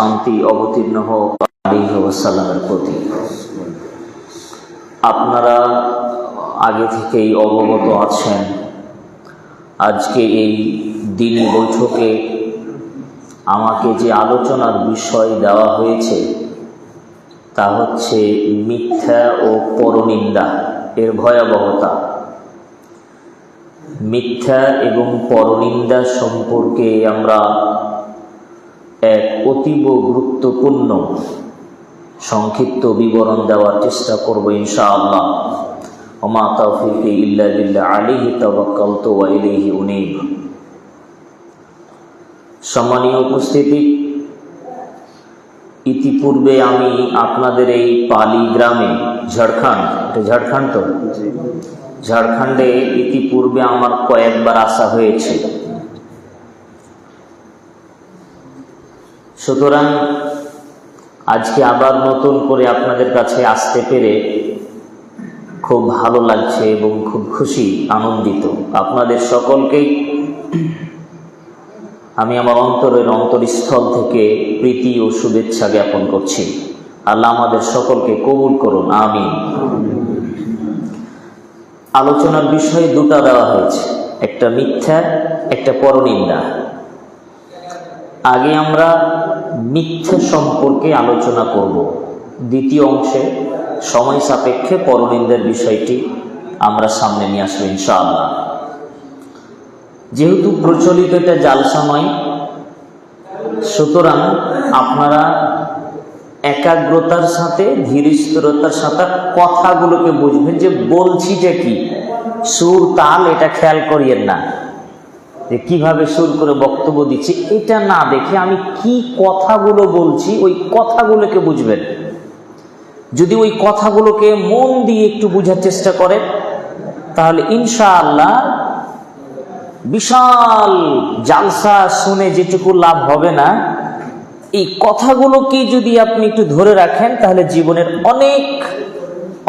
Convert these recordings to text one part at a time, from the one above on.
শান্তি অবতীর্ণ হোক আলাইহি ওয়াসাল্লামের প্রতি। আপনারা আগে থেকেই অবগত আছেন, আজকে এই দিনী বৈঠকে আমাকে যে আলোচনার বিষয় দেওয়া হয়েছে তা হচ্ছে মিথ্যা ও পরনিন্দা এর ভয়াবহতা। মিথ্যা এবং পরনিন্দা সম্পর্কে আমরা এক অতীব গুরুত্বপূর্ণ সংক্ষিপ্ত বিবরণ দেওয়ার চেষ্টা করব ইনশাআল্লাহ। ওমা তাওফীকি ইল্লা বিল্লাহ আলাইহি তাওয়াক্কালতু ওয়া ইলাইহি উনীব। সম্মানীয় উপস্থিতি, ইতিপূর্বে আমি আপনাদের এই পালি গ্রামে ঝাড়খণ্ডে ইতিপূর্বে আমার কয়েকবার আসা হয়েছে। সুতরাং আজকে আবার নতুন করে আপনাদের কাছে আসতে পেরে খুব ভালো লাগছে এবং খুব খুশি, আনন্দিত। আপনাদের সকলকেই আমি আমার অন্তরস্থল থেকে প্রীতি ও শুভেচ্ছা জ্ঞাপন করছি। আল্লাহ আমাদের সকলকে কবুল করুন, আমিন। আলোচনার বিষয় দুটা দেওয়া হয়েছে, একটা মিথ্যা, একটা পরনিন্দা। আগে আমরা মিথ্যা সম্পর্কে আলোচনা করব, দ্বিতীয় অংশে সময় সাপেক্ষে পরনিন্দার বিষয়টি আমরা সামনে নিয়ে আসবো ইনশাআল্লাহ। যেহেতু প্রচলিত এটা জালসা নয়, সুতরাং আপনারা একাগ্রতার সাথে ধীরস্থিরতার সাথে কথাগুলোকে বুঝবেন যে বলছি যে কি, সুর তাল এটা খেয়াল করিয়েন না, যে কিভাবে সুর করে বক্তব্য দিচ্ছি এটা না দেখে আমি কি কথাগুলো বলছি ওই কথাগুলোকে বুঝবেন। যদি ওই কথাগুলোকে মন দিয়ে একটু বোঝার চেষ্টা করেন তাহলে ইনশাআল্লাহ বিশাল জালসা শুনে যেটুকু লাভ হবে না, এই কথাগুলোকে যদি আপনি একটু ধরে রাখেন তাহলে জীবনের অনেক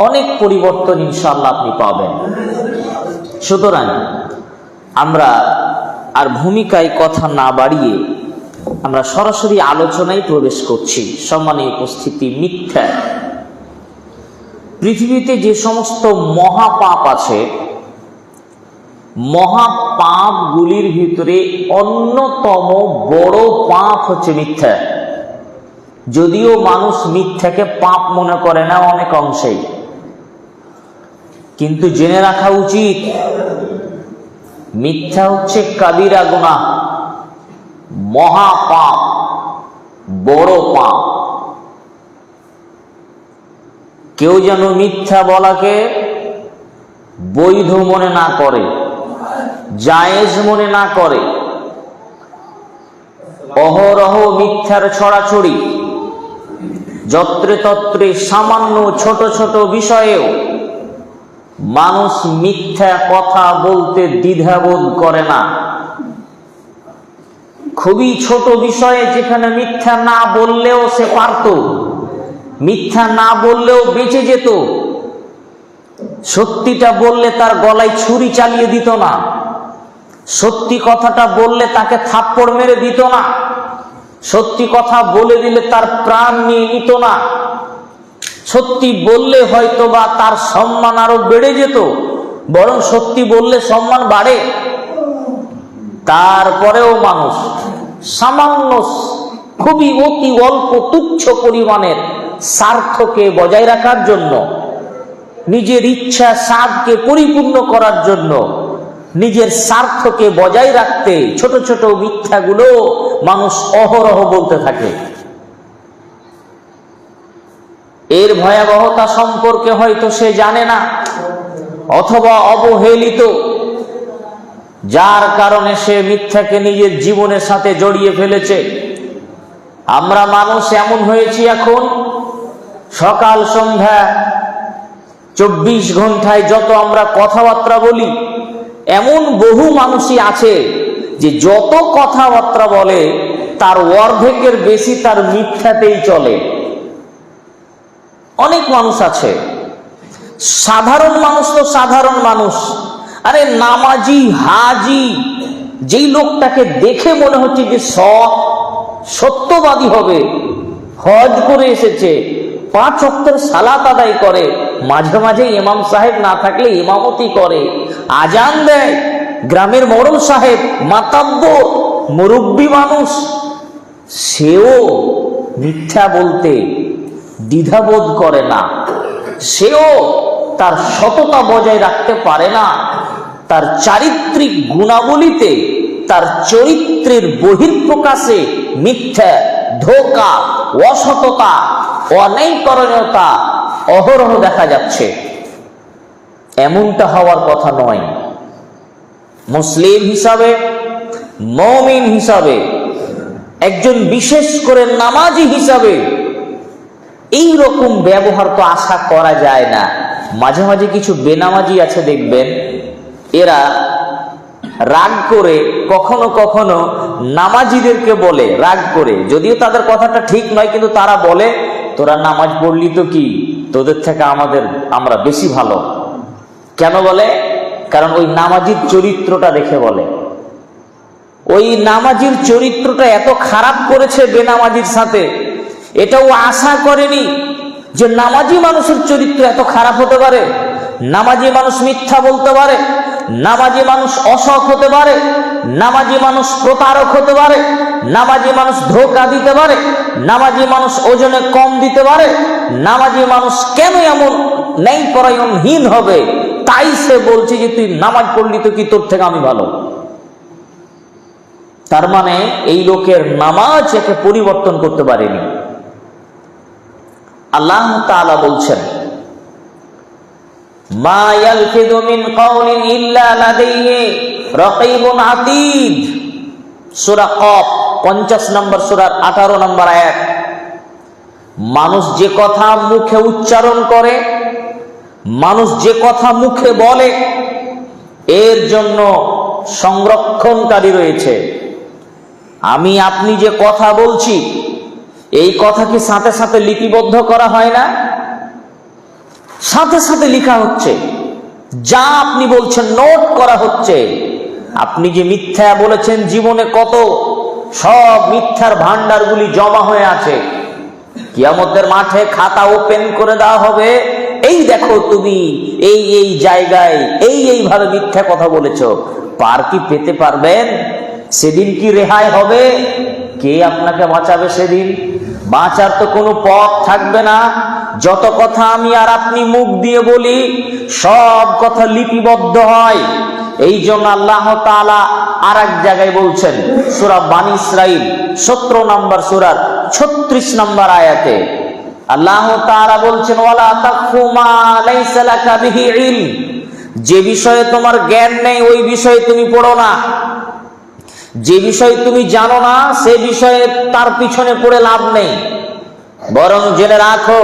অনেক পরিবর্তন ইনশাআল্লাহ আপনি পাবেন। সুতরাং আমরা আর ভূমিকায় কথা না বাড়িয়ে আমরা সরাসরি আলোচনায় প্রবেশ করছি। সম্মানীয় উপস্থিতি, মিথ্যা পৃথিবীতে যে সমস্ত মহাপাপ আছে, মহাপাপগুলির ভিতরে অন্যতম বড় পাপ হচ্ছে মিথ্যা। যদিও মানুষ মিথ্যাকে পাপ মনে করে না অনেক অংশেই, কিন্তু জেনে রাখা উচিত মিথ্যা হচ্ছে কাবিরা গুনাহ, মহাপাপ, বড় পাপ। কেউ যেন মিথ্যা বলাকে বৈধ মনে না করে, জায়েজ মনে না করে। অহরহ মিথ্যার ছড়াছড়ি, যত্রে তত্রে সামান্য ছোট ছোট বিষয়েও মানুষ মিথ্যা কথা বলতে দ্বিধাবোধ করে না। খুবই ছোট বিষয়ে যেখানে মিথ্যা না বললেও সে পারত, মিথ্যা না বললেও বেঁচে যেত, সত্যিটা বললে তার গলায় ছুরি চালিয়ে দিত না, সত্যি কথাটা বললে তাকে থাপ্পড় মেরে দিত না, সত্যি কথা বলে দিলে তার প্রাণ নিয়ে নিত না, সত্যি বললে হয়তো বা তার সম্মান আরো বেড়ে যেত, বরং সত্যি বললে সম্মান বাড়ে। তারপরেও মানুষ সামান্য, খুবই অতি অল্প তুচ্ছ পরিমাণের স্বার্থকে বজায় রাখার জন্য, নিজের ইচ্ছা স্বাদকে পরিপূর্ণ করার জন্য, নিজের স্বার্থকে বজায় রাখতে ছোট ছোট মিথ্যাগুলো মানুষ অহরহ বলতে থাকে। এর ভয়াবহতা সম্পর্কে হয়তো সে জানে না, অথবা অবহেলিত, যার কারণে সে মিথ্যাকে নিজের জীবনের সাথে জড়িয়ে ফেলেছে। আমরা মানুষ এমন হয়েছি এখন, সকাল সন্ধ্যা 24 ঘন্টায় যত আমরা কথাবার্তা বলি, এমন বহু মানুষই আছে যে যত কথাবার্তা বলে তার অর্ধেকের বেশি তার মিথ্যাতেই চলে। অনেক মানুষ আছে, সাধারণ মানুষ তো সাধারণ মানুষ, আরে নামাজি হাজি যেই লোকটাকে দেখে মনে হচ্ছে যে সৎ, সত্যবাদী হবে, হজ করে এসেছে, 5 ওয়াক্তের সালাত আদায় করে, মাঝে মাঝে ইমাম সাহেব না থাকলে ইমামতি করে, আজান দেয়, গ্রামের মোড়ল সাহেব, মাতাব্বর, মুরব্বী মানুষ, সেও মিথ্যা বলতে দ্বিধাবোধ করে না, সেও তার সততা বজায় রাখতে পারে না, তার চারিত্রিক গুণাবলীতে, তার চরিত্রের বহিঃপ্রকাশে মিথ্যা, ধোঁকা, অসততা, অন্যায়করণীয়তা অহরহ দেখা যাচ্ছে। এমনটা হওয়ার কথা নয়। মুসলিম হিসাবে, মুমিন হিসাবে, একজন বিশেষ করে নামাজি হিসাবে এই রকম ব্যবহার তো আশা করা যায় না। মাঝে মাঝে কিছু বেনামাজি আছে দেখবেন, এরা রাগ করে কখনো কখনো নামাজিদেরকে বলে, রাগ করে, যদিও তাদের কথাটা ঠিক নয়, কিন্তু তারা বলে, তোরা নামাজ পড়লি তো কি, তোদের থেকে আমরা বেশি ভালো। কেন বলে? কারণ ওই নামাজির চরিত্রটা দেখে বলে। ওই নামাজির চরিত্রটা এত খারাপ করেছে বেনামাজির সাথে, এটাও আশা করেনি যে নামাজি মানুষের চরিত্র এত খারাপ হতে পারে। নামাজি মানুষ মিথ্যা বলতে পারে, নামাজি মানুষ অসৎ হতে পারে, নামাজি মানুষ প্রতারক হতে পারে, নামাজি মানুষ ধোঁকা দিতে পারে, নামাজি মানুষ ওজনে কম দিতে পারে, নামাজি মানুষ কেন এমন ন্যায়পরায়ণহীন হবে, তাই সে বলছে যে তুই নামাজ পড়লি তো কি, তোর থেকে আমি ভালো। তার মানে এই লোকের নামাজ একে পরিবর্তন করতে পারেনি। আল্লাহ তাআলা বলছেন, মা ইয়ালফিযু মিন কাওলিন ইল্লা লাদাইহি রাকীবুন আতীদ, সূরা কফ 50 নম্বর সূরার 18 নম্বর আয়াত। মানুষ যে কথা মুখে উচ্চারণ করে, মানুষ যে কথা মুখে বলে, এর জন্য সংরক্ষণকারী রয়েছে। আমি আপনি যে কথা বলছি, এই কথা কি সাথে সাথে লিপিবদ্ধ করা হয় না? সাথে সাথে লেখা হচ্ছে, যা আপনি বলছেন নোট করা হচ্ছে। আপনি যে মিথ্যা বলেছেন জীবনে কত, সব মিথ্যার ভান্ডারগুলি জমা হয়ে আছে। কিয়ামতের মাঠে খাতা ওপেন করে দেওয়া হবে, এই দেখো তুমি এই জায়গায় এইভাবে মিথ্যা কথা বলেছো, পার কি পেতে পারবেন? সেদিন কি রেহাই হবে? কে আপনাকে বাঁচাবে সেদিন? বাঁচার তো কোনো পথ থাকবে না। যত কথা আমি আর আপনি মুখ দিয়ে বলি, সব কথা লিপিবদ্ধ হয়। এই জন্য আল্লাহ তাআলা আর এক জায়গায় বলছেন, সূরা বানী ইসরাঈল 17 নম্বর সূরার 36 নম্বর আয়াতে আল্লাহ তাআলা বলছেন, ওয়ালা তাকফু মা লাইসা লাকা বিহি ইলম, যে বিষয়ে তোমার জ্ঞান নেই ওই বিষয়ে তুমি পড়ো না। যে বিষয় তুমি জানো না সে বিষয়ে তার পিছনে পড়ে লাভ নেই, বরং জেনে রাখো,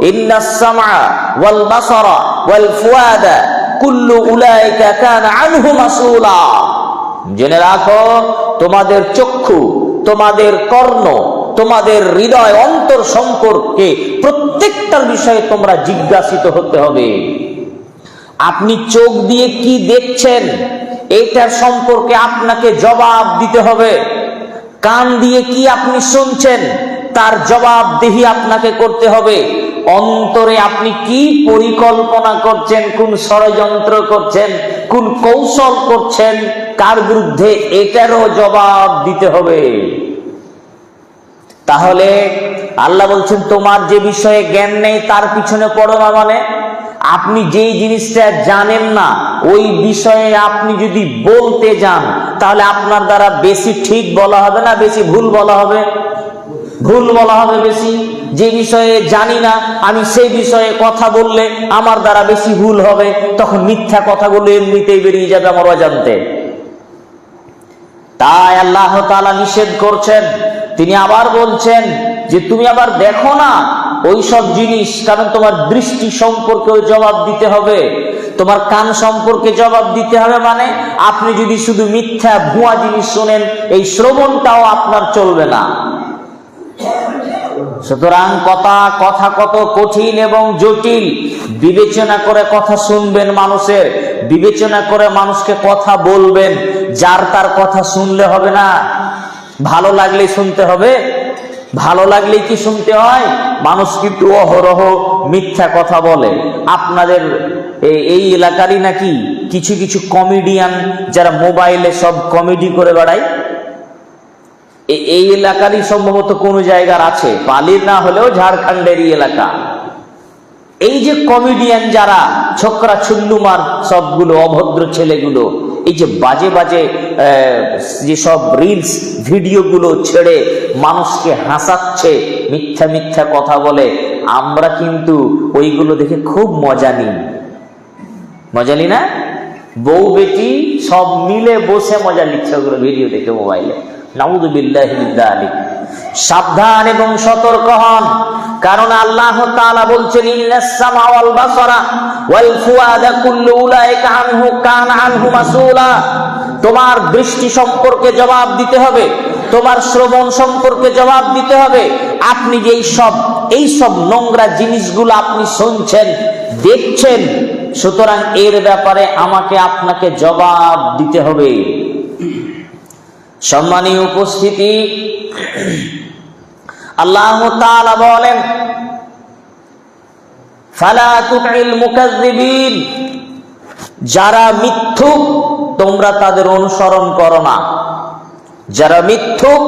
ইন্নাস সামআ ওয়াল বাসারা ওয়াল ফুয়াদা কুল্লু উলাইকা কানা আনহু মাসউলা। জেনে রাখো, তোমাদের চক্ষু, তোমাদের কর্ণ, তোমাদের হৃদয়, অন্তর সম্পর্কে প্রত্যেকটার বিষয়ে তোমরা জিজ্ঞাসিত হতে হবে। আপনি চোখ দিয়ে কি দেখছেন এইটার সম্পর্কে আপনাকে জবাব দিতে হবে। কান দিয়ে কি আপনি শুনছেন তার জবাবদিহি আপনাকে করতে হবে। অন্তরে আপনি কি পরিকল্পনা করছেন, কোন ষড়যন্ত্র করছেন, কোন কৌশল করছেন, কার বিরুদ্ধে, এটারও জবাব দিতে হবে। তাহলে আল্লাহ বলছেন, তোমার যে বিষয়ে জ্ঞান নেই তার পিছনে পড়ো না, মানে আপনি যেই জিনিসটা জানেন না ওই বিষয়ে আপনি যদি বলতে যান, তাহলে আপনার দ্বারা বেশি ঠিক বলা হবে না বেশি ভুল বলা হবে? ভুল বলা হবে বেশি। যে বিষয়ে জানি না আমি সেই বিষয়ে কথা বললে আমার দ্বারা বেশি ভুল হবে, তখন মিথ্যা কথাগুলো এমনিতেই বেরিয়ে যাবে আমার অজান্তে। তাই আল্লাহ তাআলা নিষেধ করছেন। তিনি আবার বলছেন যে তুমি আবার দেখো না ওই সব জিনিস, কারণ তোমার দৃষ্টি সম্পর্কেও জবাব দিতে হবে, তোমার কান সম্পর্কে জবাব দিতে হবে। মানে আপনি যদি শুধু মিথ্যা ভুয়া জিনিস শোনেন, এই শ্রবণটাও আপনার চলবে না। সুতরাং কথা কত কঠিন এবং জটিল। বিবেচনা করে কথা শুনবেন মানুষের, বিবেচনা করে মানুষকে কথা বলবেন। যার তার কথা শুনলে হবে না। ভালো লাগলেই শুনতে হবে? ভালো লাগলেই কি শুনতে হয়? মানুষ কিন্তু অহরহ মিথ্যা কথা বলে। আপনাদের এই এলাকারই নাকি কিছু কিছু কমেডিয়ান যারা মোবাইলে সব কমেডি করে বেড়ায়, এই এলাকারই সম্ভবত কোন জায়গার আছে, পালির না হলেও ঝাড়খণ্ডেরই এলাকা। এই যে কমেডিয়ান যারা ছোকরা ছুল্লুমার সবগুলো অভদ্র ছেলেগুলো এই যে বাজে বাজে যেসব রিলস ভিডিওগুলো ছেড়ে মানুষকে হাসাচ্ছে, মিথ্যা মিথ্যা কথা বলে, আমরা কিন্তু ওইগুলো দেখে খুব মজা নিই। মজা নি না? বউ বেটি সব মিলে বসে মজা নিচ্ছে ওগুলো ভিডিও দেখে মোবাইলে। নাউযুবিল্লাহি মিন যালিক। সাবধান এবং সতর্ক হন, কারণ আল্লাহ তাআলা বলছেন ইন্নাস সামা ওয়াল বাসারা ওয়াল ফুআদা কুল্লু উলাইকা আনহু কানা আনহু মাসউলা। তোমার দৃষ্টি সম্পর্কে জবাব দিতে হবে, তোমার শ্রবণ সম্পর্কে জবাব দিতে হবে। আপনি যে এই সব নোংরা জিনিসগুলো আপনি শুনছেন, দেখছেন, সুতরাং এর ব্যাপারে আমাকে আপনাকে জবাব দিতে হবে। সম্মানীয় উপস্থিতি, আল্লাহ তাআলা বলেন ফালা তুতিল মুকাজ্জিবিন, যারা মিথ্যুক তোমরা তাদের অনুসরণ করো না। যারা মিথ্যুক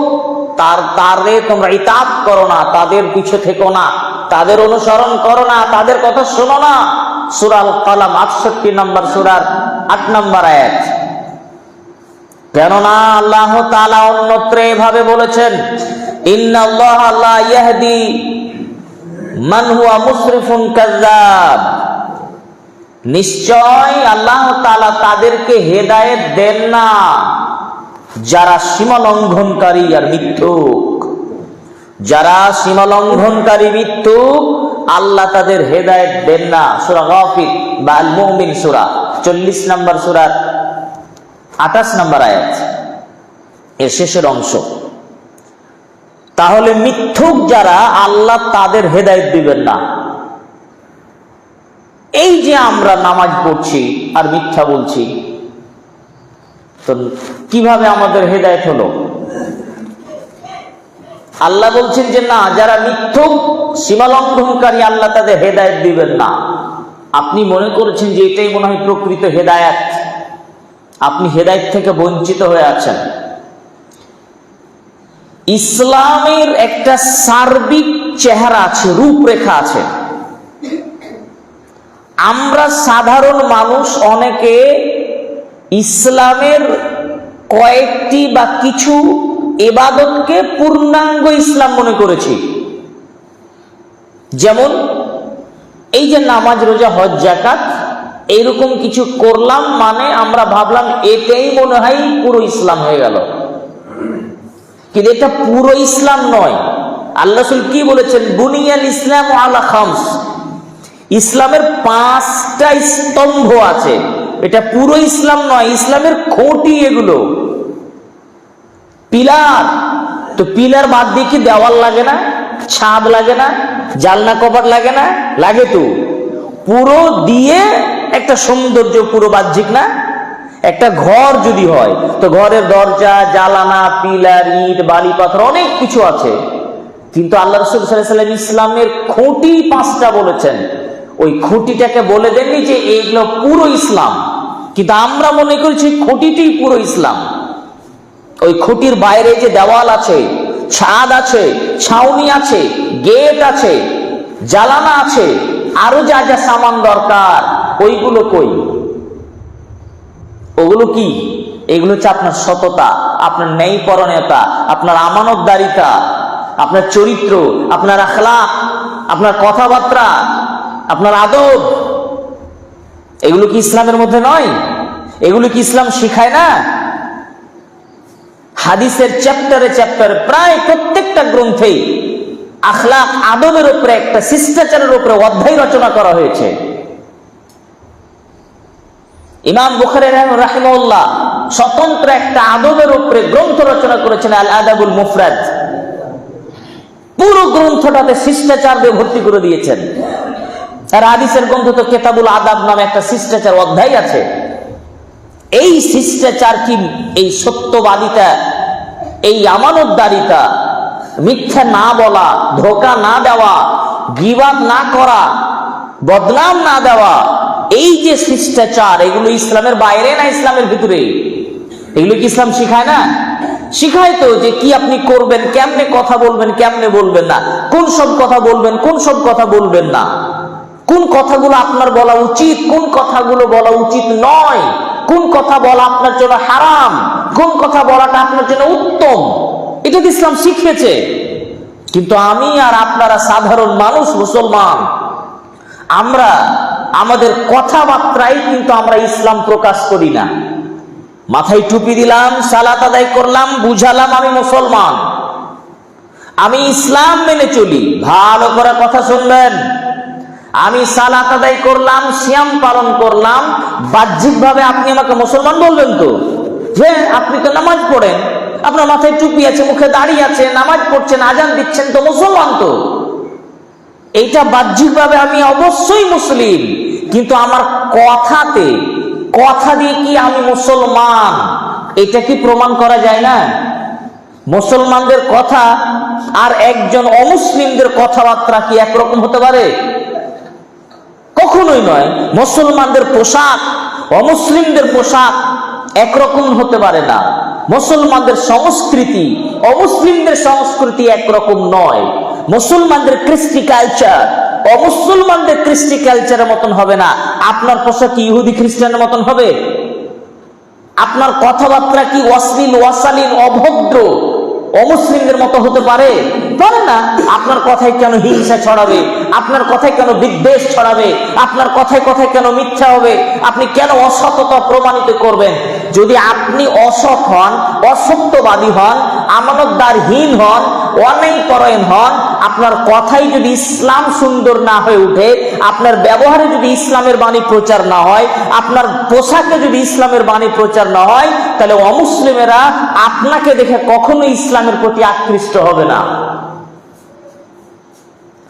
তারে তোমরা ইতাআত করো না, তাদের পিছু থেকো না, তাদের অনুসরণ করো না, তাদের কথা শোনো না। সূরা আল কলম 68 নম্বর সূরার 8 নম্বর আয়াত। কেননা আল্লাহ তাআলা অন্যত্র এভাবে বলেছেন ইন্নাল্লাহা লা ইয়াহদি মান হুয়া মুসরিফুন কাযযাব, নিশ্চয় আল্লাহ তাআলা তাদেরকে হেদায়েত দেন না যারা সীমা লঙ্ঘনকারী আর মিথ্যুক। যারা সীমা লঙ্ঘনকারী মিথ্যুক আল্লাহ তাদের হেদায়েত দেন না। সূরা গাফির বা আল মুমিন সূরা 40 নম্বর সূরার 28 নম্বর আয়াত, এর শেষের অংশ। তাহলে মিথ্যুক যারা, আল্লাহ তাদের হেদায়েত দিবেন না। এই যে আমরা নামাজ পড়ছি আর মিথ্যা বলছি, তো কিভাবে আমাদের হেদায়েত হলো? আল্লাহ বলছেন যে না, যারা মিথ্যুক সীমালঙ্ঘনকারী আল্লাহ তাদের হেদায়েত দিবেন না। আপনি মনে করছেন যে এটাই মনে হয় প্রকৃত হেদায়েত, আপনি হেদায়েত থেকে বঞ্চিত হয়ে আছেন। ইসলামের একটা সার্বিক চেহারা আছে, রূপরেখা আছে। আমরা সাধারণ মানুষ অনেকে ইসলামের কয়েকটি বা কিছু ইবাদতকে পূর্ণাঙ্গ ইসলাম মনে করেছি। যেমন এই যে নামাজ, রোজা, হজ, যাকাত, এইরকম কিছু করলাম মানে আমরা ভাবলাম এটাই মনে হয় পুরো ইসলাম হয়ে গেল। কিন্তু এটা পুরো ইসলাম নয়। আল্লাহ রাসূল কি বলেছেন? বুনিয়াল ইসলাম আলা খামস, ইসলামের 5টা স্তম্ভ আছে। এটা পুরো ইসলাম নয়, ইসলামের খুঁটি এগুলো, পিলার। তো পিলার বাদ দিয়ে কি দেওয়াল লাগে না, ছাদ লাগে না, জানলা কভার লাগে না? লাগে তো। পুরো দিয়ে একটা সৌন্দর্য পুরো বাহ্যিক না? একটা ঘর যদি হয় তো ঘরের দরজা, জালানা, পিলার, ইট, বালি, পাথর অনেক কিছু আছে। কিন্তু আল্লাহ রাসূল সাল্লাল্লাহু আলাইহি ওয়াসাল্লাম ইসলামের খুঁটি 5টা বলেছেন। ওই খুঁটিটাকে বলে দেননি যে এইগুলো পুরো ইসলাম, কিন্তু আমরা মনে করছি খুঁটিটাই পুরো ইসলাম। ওই খুঁটির বাইরে যে দেওয়াল আছে, ছাদ আছে, ছাউনি আছে, গেট আছে, জালানা আছে, আরো যা যা সামান দরকার, ওইগুলো কই? ওগুলো কি? এগুলো হচ্ছে আপনার সততা, আপনার ন্যায়পরায়ণতা, আপনার আমানতদারিতা, আপনার চরিত্র, আপনার আখলাক, আপনার কথাবার্তা, আপনার আদব। এগুলো কি ইসলামের মধ্যে নয়? এগুলো কি ইসলাম শিখায় না? হাদিসের চ্যাপ্টারে চ্যাপ্টারে প্রায় প্রত্যেকটা গ্রন্থেই আখলাক, আদবের উপরে, একটা শিষ্টাচারের উপরে অধ্যায় রচনা করা হয়েছে। ইমাম বুখারী রাহিমাহুল্লাহ স্বতন্ত্র একটা আদবের উপরে গ্রন্থ রচনা করেছেন, আল আদাবুল মুফরাদ। পুরো গ্রন্থটাতে শিষ্টাচার দিয়ে ভর্তি করে দিয়েছেন। আর হাদিসের গ্রন্থ তো কিতাবুল আদাব নামে একটা শিষ্টাচার অধ্যায় আছে। এই শিষ্টাচার কি, এই সত্যবাদিতা এই আমানতদারিতা, মিথ্যা না বলা, ধোঁকা না দেওয়া, গীবাত না করা, বদনাম না দেওয়া, এই যে শিষ্টাচার, এগুলো ইসলামের বাইরে না ইসলামের ভিতরে? এগুলো কি ইসলাম শিখায় না? শিখায় তো, যে কি আপনি করবেন, কেমনে কথা বলবেন, কেমনে বলবেন না, কোন সব কথা বলবেন, কোন সব কথা বলবেন না, কোন কথাগুলো আপনার বলা উচিত, কোন কথাগুলো বলা উচিত নয়, কোন কথা বলা আপনার জন্য হারাম, কোন কথা বলাটা আপনার জন্য উত্তম। এটা তো ইসলাম শিখিয়েছে। কিন্তু আমি আর আপনারা সাধারণ মানুষ, মুসলমান, আমরা আমাদের কথাবার্তায় কিন্তু আমরা ইসলাম প্রকাশ করি না। মাথায় টুপি দিলাম, সালাত আদায় করলাম, বুঝালাম আমি মুসলমান, আমি ইসলাম মেনে চলি। ভালো করে কথা শুনবেন। আমি সালাত আদায় করলাম, সিয়াম পালন করলাম, বাহ্যিকভাবে আপনি আমাকে মুসলমান বলবেন তো? যে আপনি তো নামাজ পড়েন, আপনার মাথায় টুপি আছে, মুখে দাড়ি আছে, নামাজ পড়ছেন, আজান দিচ্ছেন, তো মুসলমান তো। এইটা বাহ্যিকভাবে আমি অবশ্যই মুসলিম, কিন্তু আমার কথাতে, কথা দিয়ে কি আমি মুসলমান, এটা কি প্রমাণ করা যায় না? মুসলমানদের কথা আর একজন অমুসলিমদের কথাবার্তা কি একরকম হতে পারে? কখনোই নয়। মুসলমানদের পোশাক, অমুসলিমদের পোশাক একরকম হতে পারে না। মুসলমানদের সংস্কৃতি, অমুসলিমদের সংস্কৃতি একরকম নয়। মুসলমানদের কৃষ্টি কালচার অমুসলমানদের কৃষ্টি কালচারের মতন হবে না। আপনার পোশাক কি ইহুদি খ্রিস্টানের মতন হবে? আপনার কথাবার্তা কি অশ্লীল, অশালীন, অভদ্র অমুসলিমদের মতো হতে পারে? পারে না। আপনার কথায় কেন হিংসা ছড়াবে? আপনার কথায় কেন বিদ্বেষ ছড়াবে? আপনার কথায় কথায় কেন মিথ্যা হবে? আপনি কেন অসততা প্রমাণিত করবেন? যদি আপনি অসৎ হন, অসত্যবাদী হন, আমানতদারহীন হন, অন্যায়পরায়ণ হন, আপনার কথাই যদি ইসলাম সুন্দর না হয়ে উঠে, আপনার ব্যবহারে যদি ইসলামের বাণী প্রচার না হয়, আপনার পোশাকে যদি ইসলামের বাণী প্রচার না হয়, তাহলে অমুসলিমেরা আপনাকে দেখে কখনো ইসলামের প্রতি আকৃষ্ট হবে না।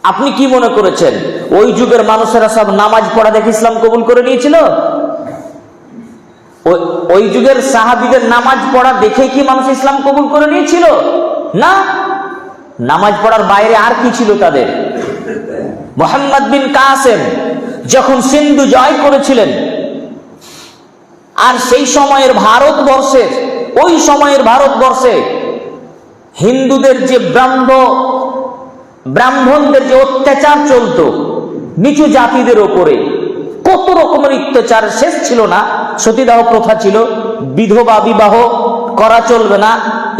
আপনি কি মনে করেছেন ওই যুগের মানুষেরা সব নামাজ পড়া দেখে ইসলাম কবুল করে নিয়েছিল? ওই যুগের সাহাবীদের নামাজ পড়া দেখে কি মানুষ ইসলাম কবুল করে নিয়েছিল? না। নামাজ পড়ার বাইরে আর কি ছিল তাদের? মুহাম্মদ বিন কাসেম যখন সিন্ধু জয় করেছিলেন, আর সেই সময়ের ভারতবর্ষের, ওই সময়ের ভারতবর্ষে হিন্দুদের যে ব্রাহ্মণদের যে অত্যাচার চলতো নিচু জাতিদের ওপরে, কত রকমের অত্যাচার শেষ ছিল না। সতীদাহ প্রথা ছিল, বিধবা বিবাহ করা চলবে না,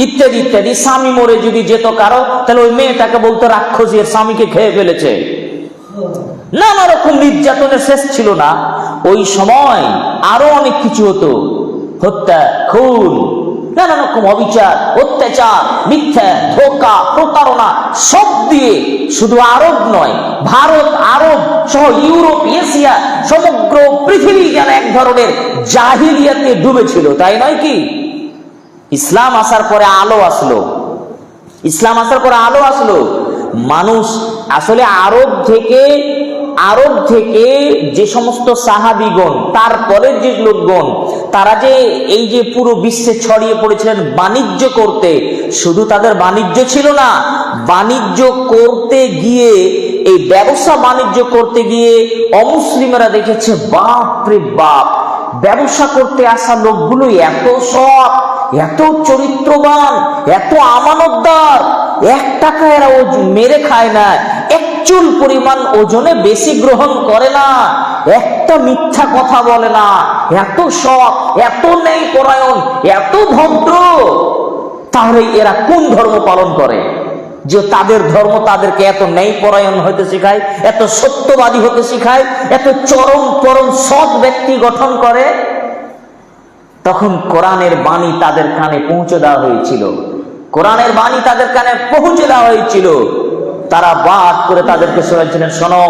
ইত্যাদি ইত্যাদি। স্বামী মরে যদি যেত কারো, তাহলে ওই মেয়েটাকে বলতো রাক্ষসী, এর স্বামীকে খেয়ে ফেলেছে। নানা রকম নির্যাতনের শেষ ছিল না। ওই সময় আরো অনেক কিছু হতো, হত্যা, খুন, নানা রকম অবিচার, অত্যাচার, মিথ্যা, ধোঁকা, প্রতারণা, সব দিয়ে শুধু আরব নয়, ভারত, আরব সহ ইউরোপ, এশিয়া, সমগ্র পৃথিবী যেন এক ধরনের জাহিলিয়াতে ডুবেছিল, তাই নয় কি? ইসলাম আসার পরে আলো আসলো। ইসলাম আসার পরে আলো আসলো। মানুষ আসলে আরব থেকে যে সমস্ত সাহাবীগণ, তারপরে যে লোকগণ, তারা যে এই যে পুরো বিশ্বে ছড়িয়ে পড়েছিলেন বাণিজ্য করতে, শুধু তাদের বাণিজ্য ছিল না, বাণিজ্য করতে গিয়ে, এই ব্যবসা বাণিজ্য করতে গিয়ে অমুসলিমরা দেখেছে, বাপ রে বাপ, ব্যবসা করতে আসা লোকগুলো এত সৎ, এত চরিত্রবান, এত আমানতদার, 1 টাকা এরা মেরে খায় না, একচুল পরিমাণ ওজনে বেশি গ্রহণ করে না, একটা মিথ্যা কথা বলে না, এত সৎ, এত ন্যায়পরায়ণ, এত ভদ্র। তাহলে এরা কোন ধর্ম পালন করে যে তাদের ধর্ম তাদেরকে এত ন্যায়পরায়ণ হতে শেখায়, এত সত্যবাদী হতে শেখায়, এত পরম সৎ ব্যক্তি গঠন করে? তখন কোরআনের বাণী তাদের কানে পৌঁছে দেওয়া হয়েছিল। কোরআনের বাণী তাদের কানে পৌঁছে দেওয়া হয়েছিল। তারা বাদ করে তাদেরকে শোনাচ্ছিলেন, শোনো,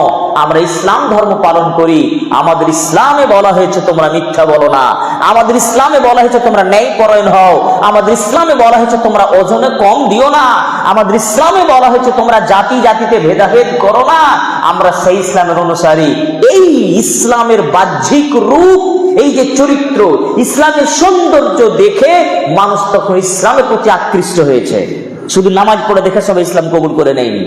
আমরা ইসলাম ধর্ম পালন করি, আমাদের ইসলামে বলা হয়েছে তোমরা মিথ্যা বলো না, আমাদের ইসলামে বলা হয়েছে তোমরা ন্যায়পরায়ণ হও, আমাদের ইসলামে বলা হয়েছে তোমরা ওজনে কম দিও না, আমাদের ইসলামে বলা হয়েছে তোমরা জাতি জাতিতে ভেদাভেদ করো না, আমরা সেই ইসলামের অনুসারী। এই ইসলামের বাহ্যিক রূপ এই যে চরিত্র, ইসলামের সৌন্দর্য দেখে মানুষ তখন ইসলামের প্রতি আকৃষ্ট হয়েছে। শুধু নামাজ পড়ে দেখে সব ইসলাম কবুল করে নেয়নি,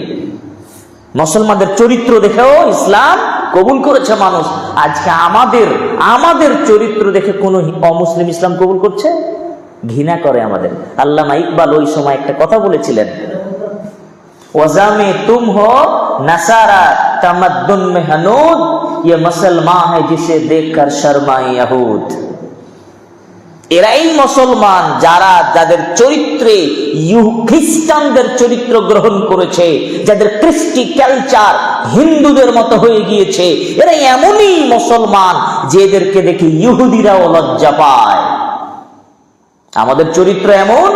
মুসলমানদের চরিত্র দেখেও ইসলাম কবুল করেছে মানুষ। আজকে আমাদের চরিত্র দেখে কোন অমুসলিম ইসলাম কবুল করছে? ঘৃণা করে আমাদের। আল্লামা ইকবাল ওই সময় একটা কথা বলেছিলেন, ওয়াজামে তুম হো নাসারা তামাদ্দুন মে হানুদ, ইয়ে মুসলমান হ্যায় জিসে দেখকর শর্মায়ে ইহুদ। এরাই মুসলমান যাদের চরিত্রে খ্রিস্টানদের চরিত্র গ্রহণ করেছে, যাদের কৃষ্টি কালচার হিন্দুদের মতো হয়ে গিয়েছে। এরা এমনই মুসলমান যে এদেরকে দেখে ইহুদিরাও লজ্জা পায়। আমাদের চরিত্র এমন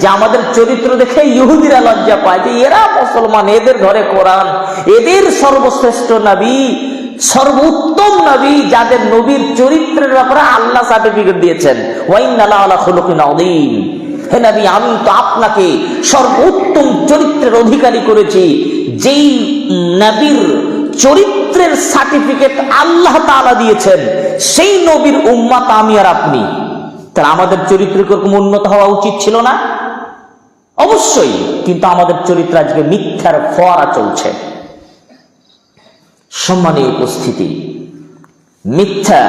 যে আমাদের চরিত্র দেখে ইহুদিরা লজ্জা পায় যে এরা মুসলমান, এদের ঘরে কোরআন, এদের সর্বশ্রেষ্ঠ নবী, সর্বোত্তম নবী, যাদের নবীর চরিত্রের ব্যাপারে আল্লাহ সার্টিফিকেট দিয়েছেন, ওয়া ইন্নাকা আলা খুলুকিন আযীম। হে নবী, আমি তো আপনাকে সর্বোত্তম চরিত্রের অধিকারী করেছি। যেই নবীর চরিত্রের সার্টিফিকেট আল্লাহ তাআলা দিয়েছেন, সেই নবীর উম্মত আমি আর আপনি। তাহলে আমাদের চরিত্র এরকম উন্নত হওয়া উচিত ছিল না? অবশ্যই। কিন্তু আমাদের চরিত্র আজকে মিথ্যার ফোয়ারা চলছে। সম্মানীয় উপস্থিতি, মিথ্যা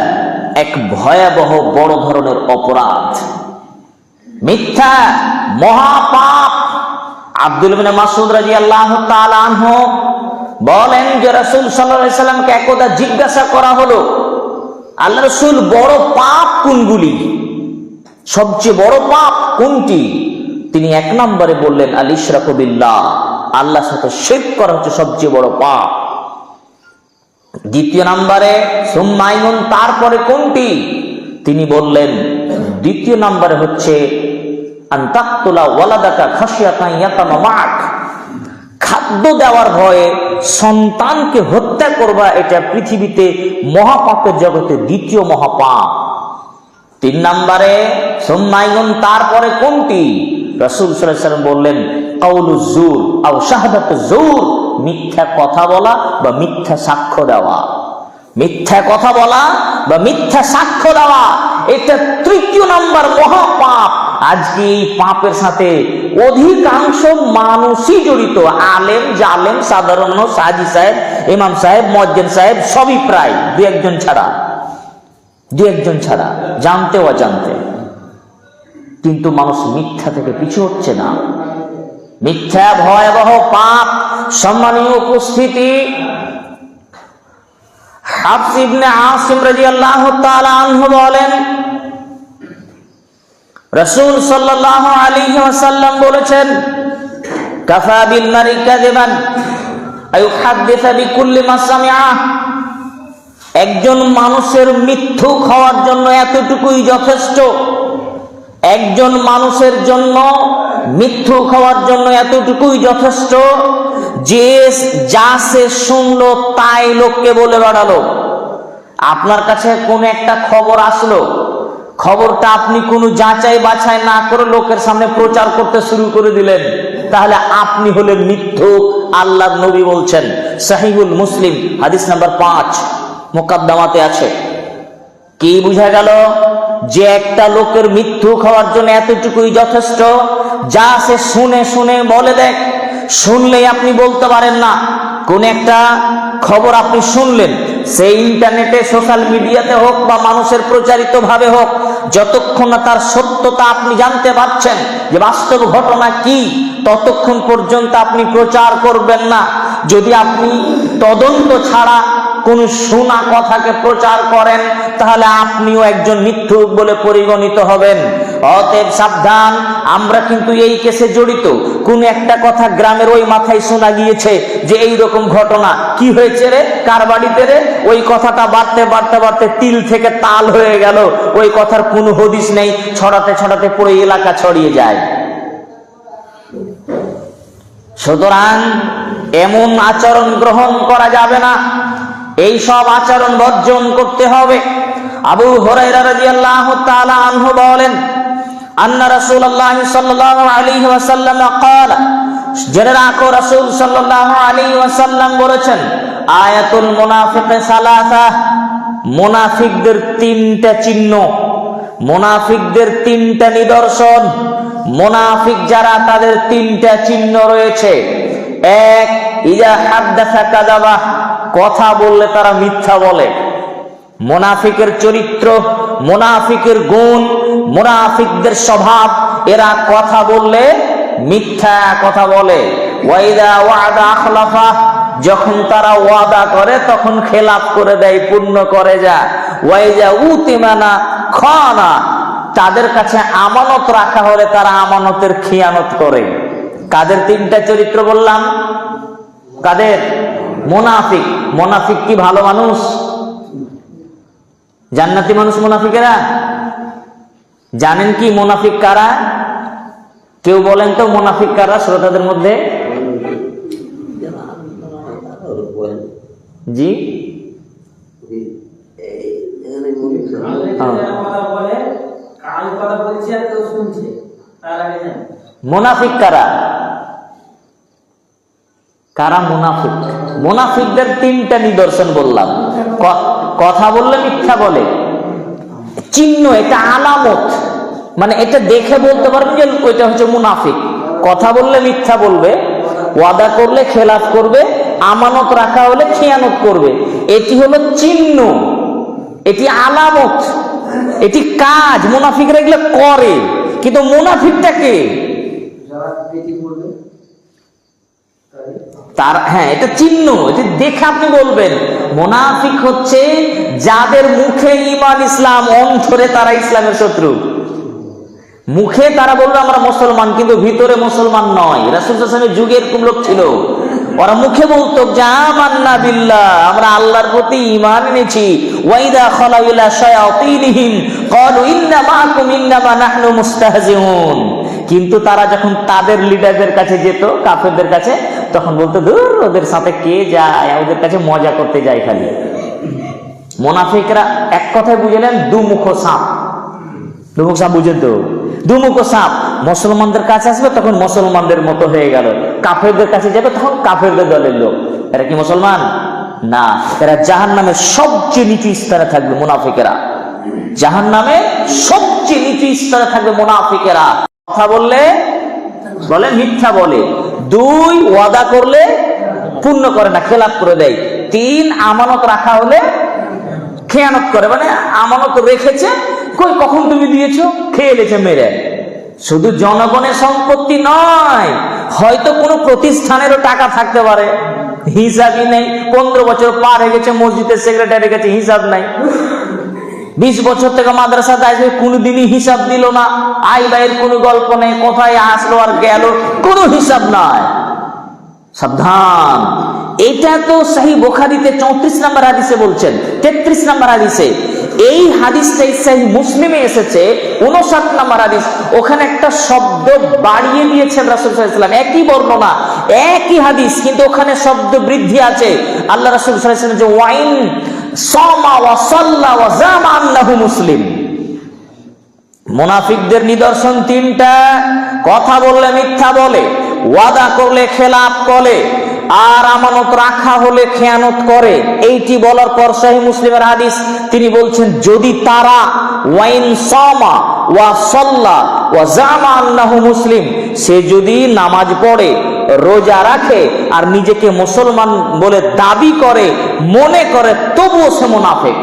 এক ভয়াবহ বড় ধরনের অপরাধ। মিথ্যা মহাপাপ। আব্দুল ইবনে মাসউদ রাদিয়াল্লাহু তাআলা আনহু বলেন যে রাসূল সাল্লাল্লাহু আলাইহি সাল্লামকে একদা জিজ্ঞাসা করা হলো, আল্লাহ রাসূল, বড় পাপ কোনগুলি, সবচেয়ে বড় পাপ কোনটি? তিনি এক নম্বরে বললেন, আল ইশরাকু বিল্লাহ, আল্লাহর সাথে শিরক করা হচ্ছে সবচেয়ে বড় পাপ। দ্বিতীয় নম্বরে সুম্মা আইনুন, তারপরে কোনটি? তিনি বললেন দ্বিতীয় নম্বরে হচ্ছে আন তাকতুলা ওয়ালাদাকা খাশিয়াতান ইয়াতামা মা'ক, খাদ্য দেওয়ার ভয়ে সন্তানকে হত্যা করবা, এটা পৃথিবীতে মহাপাপের জগতে দ্বিতীয় মহাপাপ। তিন নম্বরে সুম্মা আইনুন, তারপরে কোনটি? রাসূল সাল্লাল্লাহু আলাইহি ওয়াসাল্লাম বললেন কাউলুজ জুর আও শাহাদাতুজ জুর, মিথ্যা কথা বলা বা মিথ্যা সাক্ষ্য দেওয়া। মিথ্যা কথা বলা বা মিথ্যা সাক্ষ্য দেওয়া, এটা তৃতীয় নাম্বার মহাপাপ। আজকে এই পাপের সাথে অধিকাংশ মানুষই জড়িত। আলেম জালেম সাধারণ মানুষ, হাজী সাহেব, ইমাম সাহেব, মুয়াজ্জিন সাহেব, সবই প্রায় দু একজন ছাড়া জানতে অজান্তে। কিন্তু মানুষ মিথ্যা থেকে পিছু হচ্ছে না। মিথ্যা ভয়াবহ পাপ। সম্মানীয় উপস্থিতি, হাফস ইবনে আসিম রাদিয়াল্লাহু তাআলা আনহু বলেন, রাসূল সাল্লাল্লাহু আলাইহি ওয়াসাল্লাম বলেছেন, কাফা বিল মারই কাযিবান আইহাদ্দিসা বিকুল্লি মা সামিআ, একজন মানুষের মিথ্যুক হওয়ার জন্য এতটুকুই যথেষ্ট। একজন মানুষের জন্য মিথ্যুক হওয়ার জন্য এতটুকুই যথেষ্ট যে যা সে শুনলো তাই লোককে বলে বেড়ালো। আপনার কাছে কোন একটা খবর আসলো, খবরটা আপনি কোনো যাচাই বাছাই না করে লোকের সামনে প্রচার করতে শুরু করে দিলেন, তাহলে আপনি হলেন মিথ্যুক। আল্লাহর নবী বলছেন, সহিহুল মুসলিম হাদিস নাম্বার 5 মুকাদ্দামাতে আছে। কি বুঝা গেল? যে একটা লোকের মিথ্যুক হওয়ার জন্য এতটুকুই যথেষ্ট, যা সে শুনে বলে দেখ। শুনলেই আপনি বলতে পারেন না। কোন একটা খবর আপনি শুনলেন, সেই ইন্টারনেটে সোশ্যাল মিডিয়াতে হোক বা মানুষের প্রচারিত ভাবে হোক, যতক্ষণ না তার সত্যতা আপনি জানতে পারছেন যে বাস্তব ঘটনা কি, ততক্ষণ পর্যন্ত আপনি প্রচার করবেন না। যদি আপনি তদন্ত ছাড়া কোন শোনা কথাকে প্রচার করেন, তাহলে আপনিও একজন মিথ্যুক বলে পরিগণিত হবেন। অতএব সাবধান। আমরা কিন্তু এই কেসে জড়িত। কোন একটা কথা গ্রামের ওই মাথায় শোনা গিয়েছে যে এই রকম ঘটনা, কি হয়েছে রে, কার বাড়িতে রে, ওই কথাটা বাড়তে তিল থেকে তাল হয়ে গেল। ওই কথার কোনো হদিস নেই, ছড়াতে পুরো এলাকা ছড়িয়ে যায়। সুতরাং এমন আচরণ গ্রহণ করা যাবে না। এই সব আচরণ বর্জন করতে হবে। আবু হুরায়রা রাদিয়াল্লাহু তাআলা আনহু বলেন, আন্না রাসূলুল্লাহ সাল্লাল্লাহু আলাইহি ওয়াসাল্লাম قال, জেনে রাখো রাসূল সাল্লাল্লাহু আলাইহি ওয়াসাল্লাম বলেছেন, আয়াতুল মুনাফিক সালাসা, মুনাফিকদের তিনটা চিহ্ন, মুনাফিকদের তিনটা নিদর্শন। মুনাফিক যারা তাদের তিনটা চিহ্ন রয়েছে। এক, ইজা হাদ্দাসা কাযাবা, কথা বললে তারা মিথ্যা বলে। মুনাফিকের চরিত্র, মুনাফিকের গুণ, মুনাফিকদের স্বভাব, এরা কথা বললে মিথ্যা কথা বলে। ওয়াইদা ওয়াদা আখলাফা, যখন তারা ওয়াদা করে তখন খেলাফ করে দেয়, পূর্ণ করে যায়। ওয়াইজা উতিমানা খানা, তাদের কাছে আমানত রাখা হলে তারা আমানতের খিয়ানত করে। কাদের তিনটা চরিত্র বললাম? কাদের? মুনাফিক। মুনাফিক কি ভালো মানুষ? জান্নাতি মানুষ মুনাফিকেরা? জানেন কি মুনাফিক কারা? কেউ বলেন তো মুনাফিক কারা শ্রোতাদের মধ্যে? জি, মুনাফিক কারা? কারা মুনাফিক? মুনাফিকদের তিনটা নিদর্শন বললাম। কথা বললে মিথ্যা বলে, চিহ্ন, এটা আলামত, মানে এটা দেখে বলতে পারবেন যে ওইটা হচ্ছে মুনাফিক। কথা বললে মিথ্যা বলবে, ওয়াদা করলে খেলাফ করবে, আমানত রাখা হলে খেয়ানত করবে। এটি হলো চিহ্ন, এটি আলামত, এটি কাজ। মুনাফিকরা এগুলো করে, কিন্তু মুনাফিকটা কে? তার, হ্যাঁ, এটা চিহ্ন, এটা দেখে আপনি বলবেন মুনাফিক হচ্ছে যাদের মুখে ঈমান ইসলাম, অন্তরে তারা ইসলামের শত্রু। মুখে তারা বলবে আমরা মুসলমান, কিন্তু ভিতরে মুসলমান নয়। রাসূল সাল্লাল্লাহু আলাইহি ওয়াসাল্লামের যুগে এরকম লোক ছিল, ওরা মুখে বলতো যে আমান্না বিল্লাহ, আমরা আল্লাহর প্রতি ঈমান এনেছি। ওয়াইদা খালা ইলা শায়াতিনহিম ক্বালু ইন্না মাআকুম ইন্নামা নাহনু মুস্তাহজিউন, কিন্তু তারা যখন তাদের লিডারদের কাছে যেত, কাফেরদের কাছে, তখন বলতো ধুর, ওদের সাথে কে যায়, ওদের কাছে মজা করতে যায় খালি। মুনাফিকরা এক কথায় বুঝলেন দুমুখ সাপ। দুমুখ সাপ বুঝেন তো? দুমুখ সাপ মুসলমানদের কাছে আসবে তখন মুসলমানদের মতো হয়ে গেল, কাফেরদের কাছে যাবে তখন কাফেরদের দলের লোক। এরা কি মুসলমান? না, এরা জাহান্নামের সবচেয়ে নিচু স্তরে থাকবে মুনাফিকেরা। জাহান্নামে সবচেয়ে নিচু স্তরে থাকবে মুনাফিকেরা। কথা বললে বলে মিথ্যা বলে। দুই, ওয়াদা করলে পূর্ণ করে না, খেলাফ করে দেয়। তিন, আমানত রাখা হলে খেয়ানত করে, মানে আমানত রেখেছে, কই কখন তুমি দিয়েছো, খেয়ে এলেছে মেরে। শুধু জনগণের সম্পত্তি নয়, হয়তো কোনো প্রতিষ্ঠানেরও টাকা থাকতে পারে, হিসাবই নেই। 15 বছর পার হয়ে গেছে, মসজিদের সেক্রেটারির কাছে হিসাব নাই। 20 বছর থেকে মাদ্রাসা দায়িত্ব, কোনোদিনই হিসাব দিল না। আয় ব্যয়ের কোনো গল্প নেই, কোথায় আসলো আর গেল, কোনো হিসাব নাই। সাবধান, এটা তো সহিহ বুখারীতে 34 নম্বর হাদিসে বলছেন, 33 নম্বর হাদিসে। এই হাদিসটাই সহিহ মুসলিমে এসেছে 59 নম্বর হাদিস। ওখানে একটা শব্দ বাড়িয়ে দিয়েছেন রাসূল সাল্লাল্লাহু আলাইহি ওয়াসাল্লাম, একই বর্ণনা, একই হাদিস, কিন্তু ওখানে শব্দ বৃদ্ধি আছে। আল্লাহ রাসূল সাল্লাল্লাহু আলাইহি ওয়াসাল্লাম যে ওয়াইন সামা ওয়া সাল্লা ওয়া জামা আন্নাহু মুসলিম। মুনাফিকদের নিদর্শন তিনটা: কথা বললে মিথ্যা বলে, ওয়াদা করলে খেলাফ করে, আর আমানত রাখা হলে খেয়ানত করে। এইটি বলার পর সহিহ মুসলিমের হাদিস, তিনি বলছেন যদি তারা ওয়াইন সামা ওয়া সাল্লা ওয়া জামা আন্নাহু মুসলিম, সে যদি নামাজ পড়ে, রোজা রাখে, আর নিজেকে মুসলমান বলে দাবি করে, মনে করে, তবুও সে মুনাফিক।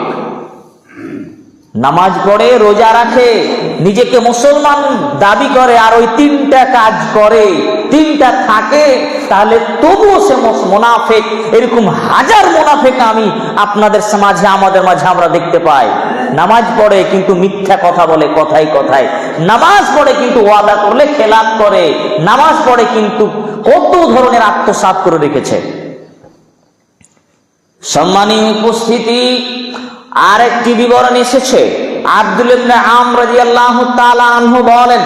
নামাজ পড়ে, রোজা রাখে, নিজেকে মুসলমান দাবি করে, আর ওই তিনটা কাজ করে, তিনটা থাকে, তাহলে তবুও সে মুনাফিক। এরকম হাজার মুনাফিক আমি আপনাদের মাঝে, আমাদের মাঝে আমরা দেখতে পাই। নামাজ পড়ে কিন্তু মিথ্যা কথা বলে কথায় কথায়, নামাজ পড়ে কিন্তু ওয়াদা করলে খেলাফ করে, নামাজ পড়ে কিন্তু কত ধরনের আত্মসাৎ করে রেখেছে। সম্মানীয় উপস্থিতি, আরেকটি বিবরণ এসেছে। আব্দুল্লাহ ইবনে আমর রাদিয়াল্লাহু তাআলা আনহু বলেন,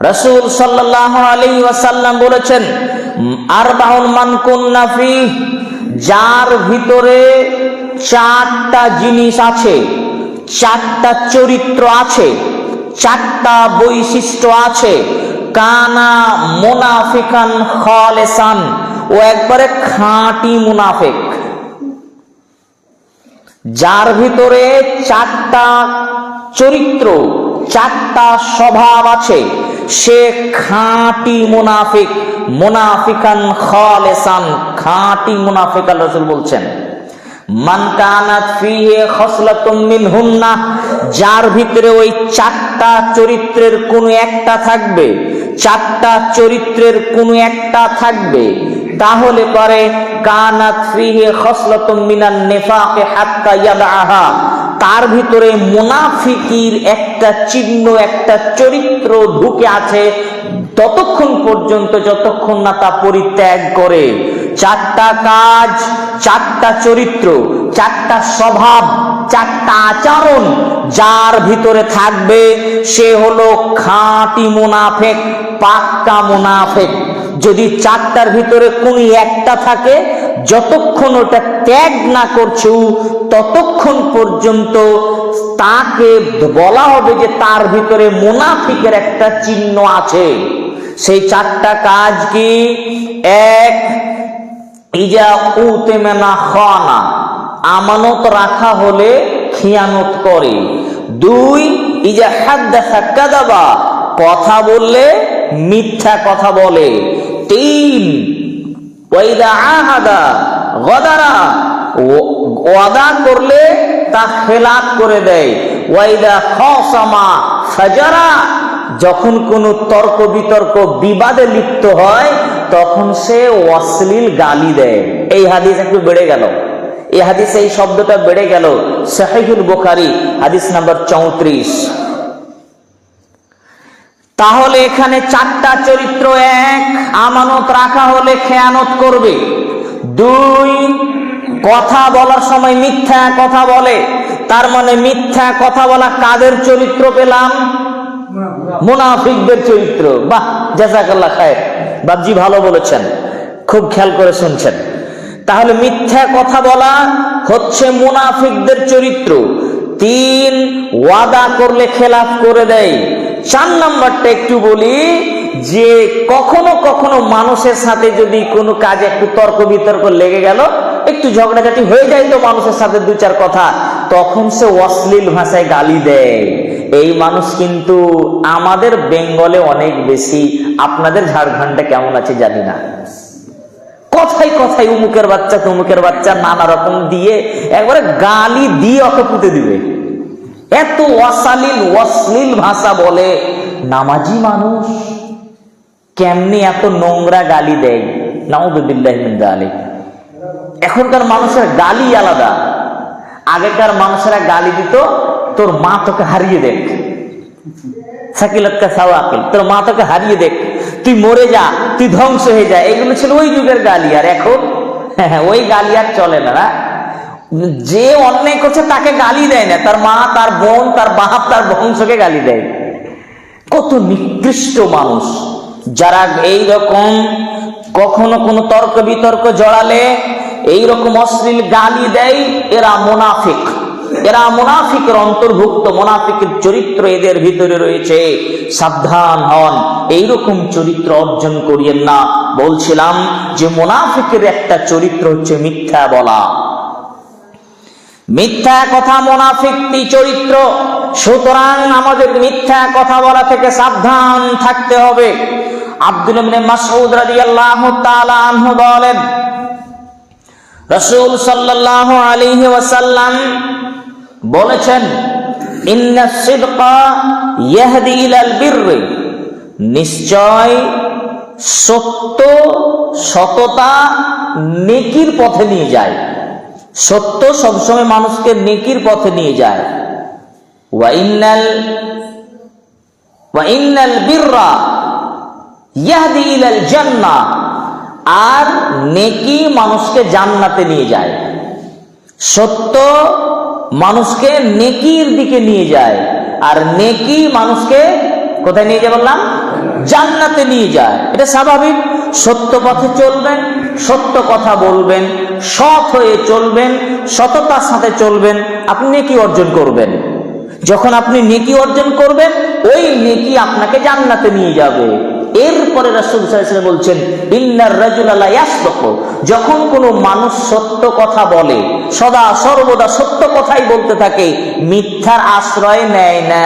রাসূল সাল্লাল্লাহু আলাইহি ওয়াসাল্লাম বলেছেন, আরবাউন মান কুন্না ফি, যার ভিতরে 4টা জিনিস আছে, 4টা চরিত্র আছে, 4টা বৈশিষ্ট্য আছে, কানা মুনাফিকান খালিসান, ও একবারে খাঁটি মুনাফিক। যার ভিতরে চারটা চরিত্র, চারটা স্বভাব আছে, সে খাঁটি মুনাফিক, মুনাফিকান খালিসান, খাঁটি মুনাফিক। আল্লাহ রাসূল বলছেন, মান কানাত ফিহি খাসলাতুম মিনহুন্না, যার ভিতরে ওই চারটা চরিত্রের কোনো একটা থাকবে, চারটা চরিত্রের কোনো একটা থাকবে, তাহলে পরে কানাত ফিহি খাসলাতুম মিনান নিফাক হাত্তা ইয়াদআহা, তার ভিতরে মুনাফিকির একটা চিহ্ন, একটা চরিত্র ঢুকে আছে ততক্ষণ পর্যন্ত যতক্ষণ না তা পরিত্যাগ করে। চারটা কাজ, চারটা চরিত্র, চারটা স্বভাব, চারটা আচরণ যার ভিতরে থাকবে সে হলো খাঁটি মুনাফিক, পাক্কা মুনাফিক। যদি চারটার ভিতরে কোন একটা থাকে, যতক্ষণ ওটা ত্যাগ না করছে ততক্ষণ পর্যন্ত তাকে বলা হবে যে তার ভিতরে মুনাফিকের একটা চিহ্ন আছে। সেই চারটা কাজ কি? এক, ইজা উতেমেনা খানা, আমানত রাখা হলে খিয়ানত করে। দুই, ইজা হাদ্দাসা কাযাবা, কথা বললে মিথ্যা কথা বলে। তিন, ওয়াইদা আহাদা গদারা, ওয়াদা করলে তা খেলাফ করে দেয়। ওয়াইদা খাসামা ফাজারা, যখন কোনো তর্ক বিতর্ক বিবাদে লিপ্ত হয় তখন সে অশ্লীল গালি দেয়। এই হাদিস একটু বেড়ে গেল, এই হাদিসে এই শব্দটা বেড়ে গেল। সহিহুল বুখারী হাদিস নাম্বার 34। তাহলে এখানে চারটা চরিত্র: এক, আমানত রাখা হলে খেয়ানত করবে। দুই, কথা বলার সময় মিথ্যা কথা বলে। তার মানে মিথ্যা কথা বলা কাদের চরিত্র পেলাম? মুনাফিকদের চরিত্র। বাহ, জাযাকাল্লাহ খায়ের, বাবজি ভালো বলেছেন, খুব খেয়াল করে শুনছেন। তাহলে মিথ্যা কথা বলা হচ্ছে মুনাফিকদের চরিত্র। তিন, ওয়াদা করলে খেলাফ করে দেয়। চার নাম্বারটা একটু বলি, যে কখনো কখনো মানুষের সাথে যদি কোনো কাজে একটু তর্ক বিতর্ক লেগে গেল, একটু ঝগড়াঝাটি হয়ে যায় তো মানুষের সাথে দু চার কথা, তখন সে অশ্লীল ভাষায় গালি দেয়। এই মানুষ কিন্তু আমাদের বেঙ্গলে অনেক বেশি, আপনাদের ঝাড়খণ্ডে কেমন আছে জানি না। কথায় কথায় উমুকের বাচ্চা তমুকের বাচ্চা নানা রকম দিয়ে একবারে গালি দিয়ে অত পুঁতে দিবে। এত অশ্লীল ভাষা বলে। নামাজি মানুষ কেমনি এত নোংরা গালি দেয়, নাউযুবিল্লাহি মিন যালিক। এখনকার মানুষের গালি আলাদা। আগেকার মানুষেরা গালি দিত, তোর মা তোকে হারিয়ে দেখ, সাকিলাত কা সাওয়াকিল, তোর মা তোকে হারিয়ে দেখ, তুই মরে যা, তুই ধ্বংস হয়ে যা। এগুলো ছিল ওই যুগের গালি। আর এখন ওই গালি আর চলে না। যে অন্যায় করছে তাকে গালি দেয় না, তার মা, তার বোন, তার বাপ, তার বংশকে গালি দেয়। কত নিকৃষ্ট মানুষ যারা এই রকম কখনো কোনো তর্ক বিতর্ক জড়ালে এইরকম অশ্লীল গালি দেয়। এরা মুনাফিক, এরা মুনাফিকের অন্তর্ভুক্ত, মুনাফিকের চরিত্র এদের ভিতরে রয়েছে। সাবধান হন, এইরকম চরিত্র অর্জন করিয়েন না। বলছিলাম যে মুনাফিকের একটা চরিত্র হচ্ছে মিথ্যা বলা, মিথ্যা কথা মুনাফিকটি চরিত্র। সুতরাং আমাদের মিথ্যা কথা বলা থেকে সাবধান থাকতে হবে। আব্দুল্লাহ ইবনে মাসউদ রাদিয়াল্লাহু তাআলা আনহু বলেন, রাসূল সাল্লাল্লাহু আলাইহি ওয়াসাল্লাম বলেছেন, ইন্নাস সিদকা ইয়াহদি ইলাল বিররি, নিশ্চয় সত্য, সততা নেকির পথে নিয়ে যায়। সত্য সবসময় মানুষকে নেকির পথে নিয়ে যায়। ওয়া ইন্নাল বিররা ইয়াহদি ইলাল জান্নাহ, আর নেকি মানুষকে জান্নাতে নিয়ে যায়। সত্য মানুষকে নেকির দিকে নিয়ে যায়, আর নেকি মানুষকে কোথায় নিয়ে যায় বললাম? জান্নাতে নিয়ে যায়। এটা স্বাভাবিক। সত্য পথে চলবেন, সত্য কথা বলবেন, সৎ হয়ে চলবেন, সততার সাথে চলবেন, আপনি নেকি অর্জন করবেন। যখন আপনি নেকি অর্জন করবেন, ওই নেকি আপনাকে জান্নাতে নিয়ে যাবে। এরপরে রাসূল সাল্লাল্লাহু আলাইহি ওয়াসাল্লাম বলছেন, ইন্নার রাজুলা লা ইয়াসদুকু, যখন কোনো মানুষ সত্য কথা বলে সদা সর্বদা সত্য কথাই বলতে থাকে, মিথ্যার আশ্রয় নেয় না,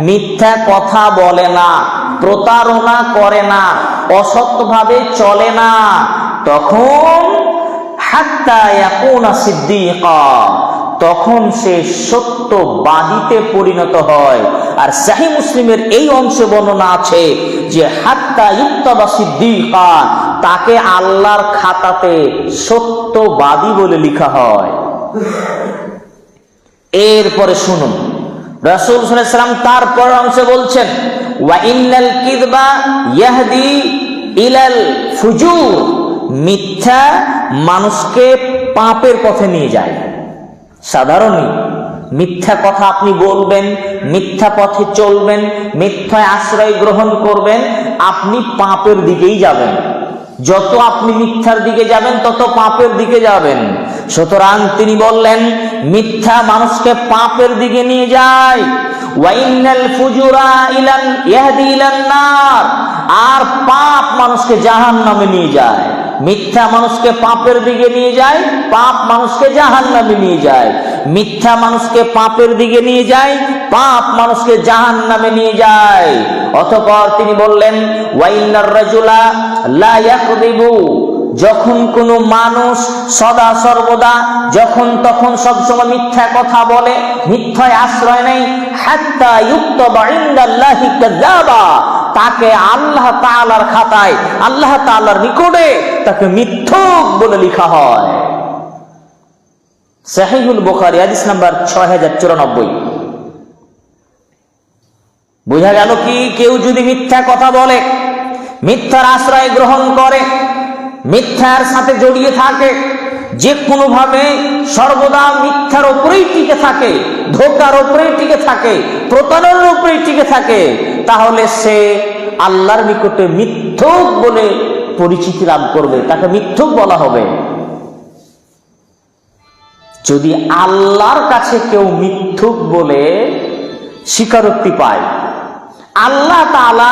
মিথ্যা কথা বলে না, প্রতারণা করে না, অসৎভাবে চলে না, তখন হাত্তা ইয়াকুনা সিদ্দিকা, তখন সে সত্যবাদীতে পরিণত হয়। আর সহিহ মুসলিমের এই অংশে বর্ণনা আছে যে হাত্তা ইউক্তাবা সিদ্দিকা, তাকে আল্লাহর খাতাতে সত্যবাদী বলে লেখা হয়। এরপরে শুনুন, রাসূল সাল্লাল্লাহু আলাইহি ওয়াসাল্লাম তারপর অংশে বলছেন, ওয়া ইন্নাল কিযবা ইয়াহদি ইলাল ফুজুর, মিথ্যা মানুষকে পাপের পথে নিয়ে যায়। সাধারণই মিথ্যা কথা আপনি বলবেন, মিথ্যা পথে চলবেন, মিথ্যায় আশ্রয় গ্রহণ করবেন, আপনি পাপের দিকেই যাবেন। যত আপনি মিথ্যার দিকে যাবেন তত পাপের দিকে যাবেন। সুতরাং তিনি বললেন মিথ্যা মানুষকে পাপের দিকে নিয়ে যায়। ওয়াইনাল ফুজুরা ইলান ইয়াহদি ইলান নার, আর পাপ মানুষকে জাহান্নামে নিয়ে যায়। মিথ্যা মানুষকে পাপের দিকে নিয়ে যায়, পাপ মানুষকে জাহান্নামে নিয়ে যায়। মিথ্যা মানুষকে পাপের দিকে নিয়ে যায়, পাপ মানুষকে জাহান্নামে নিয়ে যায়। অতঃপর তিনি বললেন ওয়াইনার রাজুলা লা ইয়াকযিবু, যখন কোনো মানুষ সদা সর্বদা যখন তখন সবসময় মিথ্যা কথা বলে, মিথ্যায় আশ্রয় নেই, হাত্তা ইউক্তাবা ইনদাল্লাহি কাযাবা, তাকে আল্লাহ তাআলার খাতায়, আল্লাহ তাআলার নিকটে তাকে মিথ্যুক বলে লেখা হয়। সহিহুল বুখারী হাদিস নাম্বার 6094। বোঝা গেল কি, কেউ যদি মিথ্যা কথা বলে, মিথ্যার আশ্রয় গ্রহণ করে, মিথ্যার সাথে জড়িয়ে থাকে, যে কোনো ভাবে সর্বদা মিথ্যার উপরেই টিকে থাকে, ধোঁকার উপরেই টিকে থাকে, প্রতারণার উপরেই টিকে থাকে, তাহলে সে আল্লাহর নিকটে মিথ্যুক বলে পরিচিতি লাভ করবে, তাকে মিথ্যুক বলা হবে। যদি আল্লাহর কাছে কেউ মিথ্যুক বলে স্বীকারোক্তি পায়, আল্লাহ তাআলা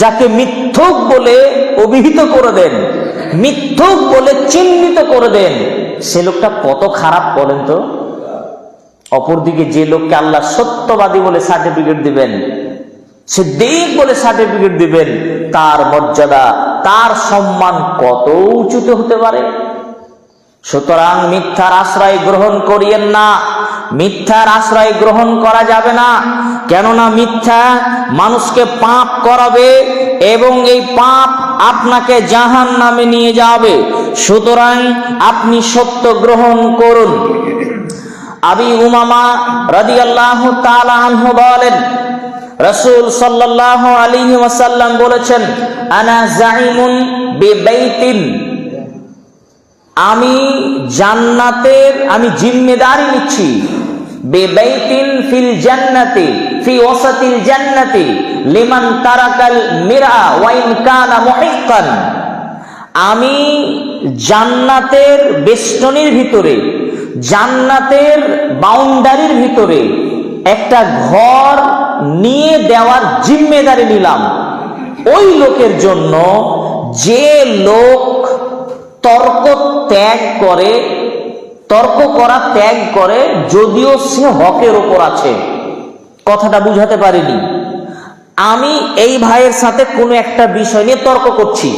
যাকে মিথ্যুক বলে অভিহিত করে দেন, মিথ্যুক বলে চিহ্নিত করে দেন, সে লোকটা কত খারাপ বলেন তো। অপরদিকে যে লোককে আল্লাহ সত্যবাদী বলে সার্টিফিকেট দিবেন, সিদ্দিক বলে সার্টিফিকেট দিবেন, তার মর্যাদা, তার সম্মান কত উঁচুতে হতে পারে। সুতরাং মিথ্যার আশ্রয় গ্রহণ করিয়েন না, মিথ্যার আশ্রয় গ্রহণ করা যাবে না। কেননা মিথ্যা মানুষকে পাপ করাবে এবং এই পাপ আপনাকে জাহান্নামে নিয়ে যাবে। সুতরাং আপনি সত্য গ্রহণ করুন। আবি উমামা রাদিয়াল্লাহু তাআলা আনহু বলেন, রাসূল সাল্লাল্লাহু আলাইহি ওয়াসাল্লাম বলেছেন, আনা যাইমুন বিবাইতিন, আমি জান্নাতের আমি জিম্মেদারি নিচ্ছি, বিবাইতিন ফিল জান্নাতি ফি ওয়াসাতিল জান্নাতি লিমান তারাকাল মিরা ওয়া ইন কানা মুহিক্কান, আমি জান্নাতের বেষ্টনীর ভিতরে, জান্নাতের বাউন্ডারির ভিতরে একটা ঘর নিয়ে দেওয়ার জিম্মেদারি নিলাম ওই লোকের জন্য যে লোক তর্ক ত্যাগ করে, তর্ক করা ত্যাগ করে, যদিও সে হকের ওপর আছে। কথাটা বুঝাতে পারিনি। আমি এই ভাইয়ের সাথে কোনো একটা বিষয় নিয়ে তর্ক করছি,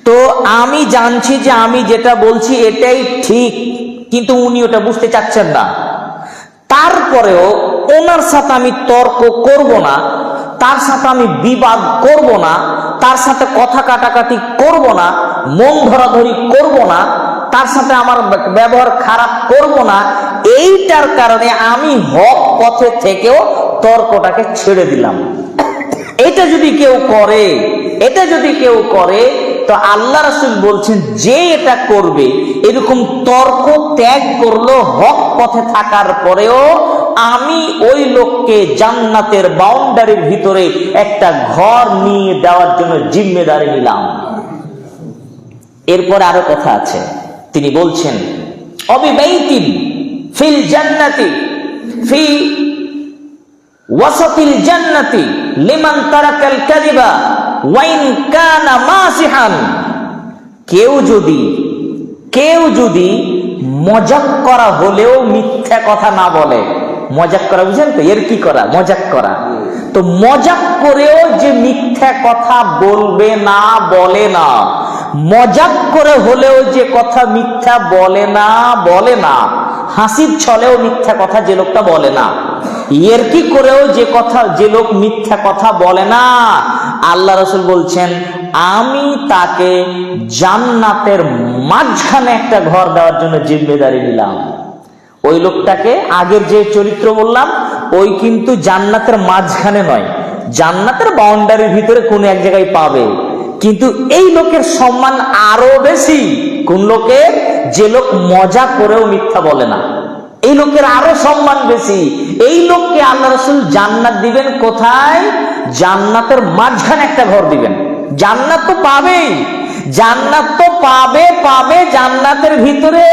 তো আমি জানছি যে আমি যেটা বলছি এটাই ঠিক, কিন্তু উনি ওটা বুঝতে চাচ্ছেন না। তারপরেও ওনার সাথে আমি তর্ক করব না, তার সাথে আমি বিবাদ করব না, তার সাথে কথা কাটাকাটি করব না, মন ধরাধরি করব না, তার সাথে আমার ব্যবহার খারাপ করব না। এইটার কারণে আমি হক পথে থেকেও তর্কটাকে ছেড়ে দিলাম। এটা যদি কেউ করে, এটা যদি কেউ করে, তো আল্লাহ রাসূল বলছেন যে এটা করবে, এরকম তর্ক ত্যাগ করলো হক পথে থাকার পরেও, আমি ওই লোককে জান্নাতের বাউন্ডারির ভিতরে একটা ঘর নিয়ে দেওয়ার জন্য জিম্মেদারি নিলাম। এরপরে আরো কথা আছে, তিনি বলছেন অবিবাইতিন ফিল জান্নাতি ফি ওয়াসাতিল জান্নাতি লিমান তারাকাল কাযিবা ওয়া ইন কানা মাসিহান, কেউ যদি মজাক করা হলেও মিথ্যা কথা না বলে। মজাক করা বুঝেন তো, এর কি করা, মজাক করা। তো মজাক করেও যে মিথ্যা কথা বলবে না, বলে না, মজাক করে হলেও যে কথা মিথ্যা বলে না, বলে না, হাসির ছলেও মিথ্যা কথা যে লোকটা বলে না, এর কি করেও যে কথা যে লোক মিথ্যা কথা বলে না, আল্লাহ রাসূল বলছেন আমি তাকে জান্নাতের মাঝখানে একটা ঘর দেওয়ার জন্য জিম্মেদারি নিলাম। ওই লোকটাকে আগের যে চরিত্র বললাম ওই কিন্তু জান্নাতের মাঝখানে নয়, জান্নাতের বাউন্ডারির ভিতরে কোন এক জায়গায় পাবে, কিন্তু এই লোকের সম্মান আরো বেশি। কোন লোকের? যে লোক মজা করেও মিথ্যা বলে না, এই লোকের আরো সম্মান বেশি। এই লোককে আল্লাহ রাসূল জান্নাত দিবেন কোথায়? জান্নাতের মাঝখানে একটা ঘর দিবেন। জান্নাত তো পাবেই, জান্নাত তো পাবে, জান্নাতের ভিতরে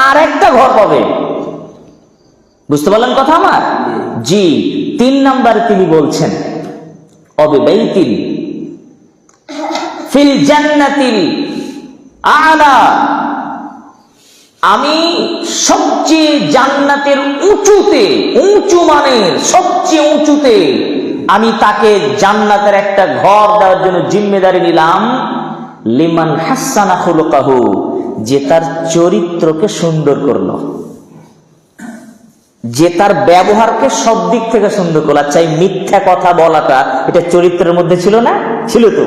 আর একটা ঘর পাবে। বুঝতে পারলেন কথা আমার? জি। 3 নম্বরে তিনি বলছেন অবিবাইতিন ফিল জান্নাতিল আলা, আমি সবচেয়ে জান্নাতের উঁচুতে, উঁচু মানের সবচেয়ে উঁচুতে আমি তাকে জান্নাতের একটা ঘর দেওয়ার জন্য জিম্মেদারি নিলাম। লিমান হাসানা খুলুকাহু, যে তার চরিত্রকে সুন্দর করলো, যে তার ব্যবহারকে সব দিক থেকে সুন্দর করলো। আচ্ছা, এই মিথ্যা কথা বলাটা এটা চরিত্রের মধ্যে ছিল না? ছিল তো,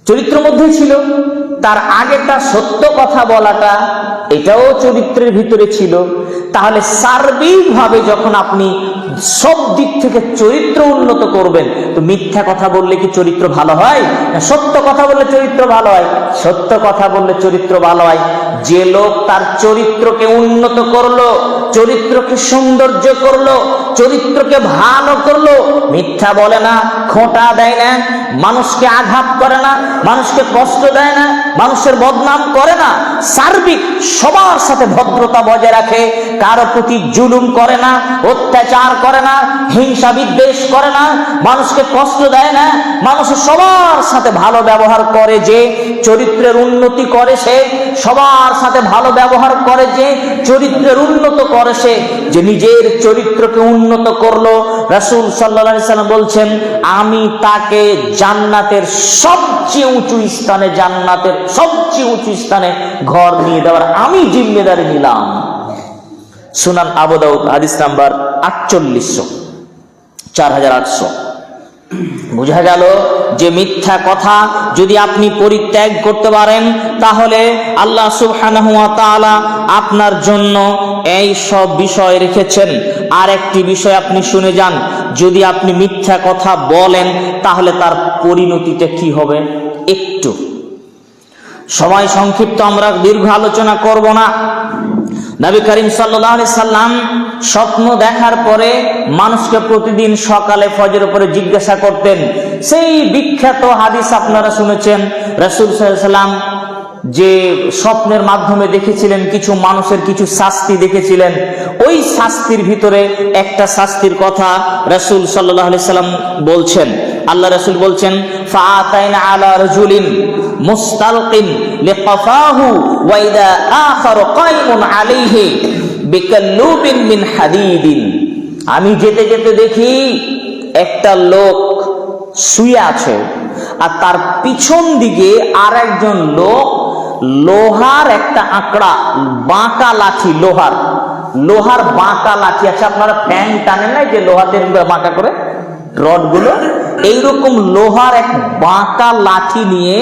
চরিত্রের মধ্যে ছিল। তার আগেটা সত্য কথা বলাটা এটাও চরিত্রের ভিতরে ছিল। তাহলে সার্বিকভাবে যখন আপনি সব দিক থেকে চরিত্র উন্নত করবেন, তো মিথ্যা কথা বললে কি চরিত্র ভালো হয়? সত্য কথা বললে চরিত্র ভালো হয়? সত্য কথা বললে চরিত্র ভালো হয়। যে লোক তার চরিত্রকে উন্নত করলো, চরিত্রকে সৌন্দর্য করলো, চরিত্রকে ভালো করলো, মিথ্যা বলে না, খোঁটা দেয় না, মানুষকে আঘাত করে না, মানুষকে কষ্ট দেয় না, মানুষের বদনাম করে না, সার্বিক সবার সাথে ভদ্রতা বজায় রাখে, কারো প্রতি জুলুম করে না, অত্যাচার করে না, হিংসা বিদ্বেষ করে না, মানুষকে কষ্ট দেয় না, মানুষের সবার সাথে ভালো ব্যবহার করে, যে চরিত্রের উন্নতি করে, সে সবার সাথে ভালো ব্যবহার করে, যে চরিত্রের উন্নত করে, সে যে নিজের চরিত্রকে উন্নত করলো। রাসূল সাল্লাল্লাহু আলাইহি সাল্লাম বলছেন আমি তাকে জান্নাতের সবচেয়ে উঁচু স্থানে, জান্নাতের সবচেয়ে উঁচু স্থানে ঘর নিয়ে দেওয়ার আমি জিম্মেদারি নিলাম। সুনান আবু দাউদ হাদিস নাম্বার 4800। বোঝা গেল যে মিথ্যা কথা যদি আপনি পরিত্যাগ করতে পারেন, তাহলে আল্লাহ সুবহানাহু ওয়া তাআলা আপনার জন্য এই সব বিষয় রেখেছেন। আর একটি বিষয় আপনি শুনে যান, যদি আপনি মিথ্যা কথা বলেন তাহলে তার পরিণতিটা কি হবে। একটু সময় সংক্ষিপ্ত, আমরা দীর্ঘ আলোচনা করব না। নবী করিম সাল্লাল্লাহু আলাইহি সাল্লাম স্বপ্ন দেখার পরে মানুষকে প্রতিদিন সকালে ফজরের পরে জিজ্ঞাসা করতেন। সেই বিখ্যাত হাদিস আপনারা শুনেছেন, রাসূল সাল্লাল্লাহু আলাইহি সাল্লাম যে স্বপ্নের মাধ্যমে দেখেছিলেন কিছু মানুষের কিছু শাস্তি দেখেছিলেন, ওই শাস্তির ভিতরে একটা শাস্তির কথা রাসূল সাল্লাল্লাহু আলাইহি সাল্লাম বলছেন। আল্লাহ রাসূল বলছেন ফাআতাইনা আলা রাজুলিন মুস্তালকিন লিকাফাহু ওয়া ইদা আখারু কাইমুন আলাইহি বিকাল্লুবিন মিন হাদিদিন। আমি যেতে যেতে দেখি একটা লোক শুয়ে আছে, আর তার পিছন দিকে আর একজন লোক লোহার একটা আঁকড়া, বাঁকা লাঠি, লোহার বাঁকা লাঠি আছে। আপনারা ফ্যান টানেন না, যে লোহাতে বাঁকা করে রড গুলো, এইরকম লোহার এক বাঁকা লাঠি নিয়ে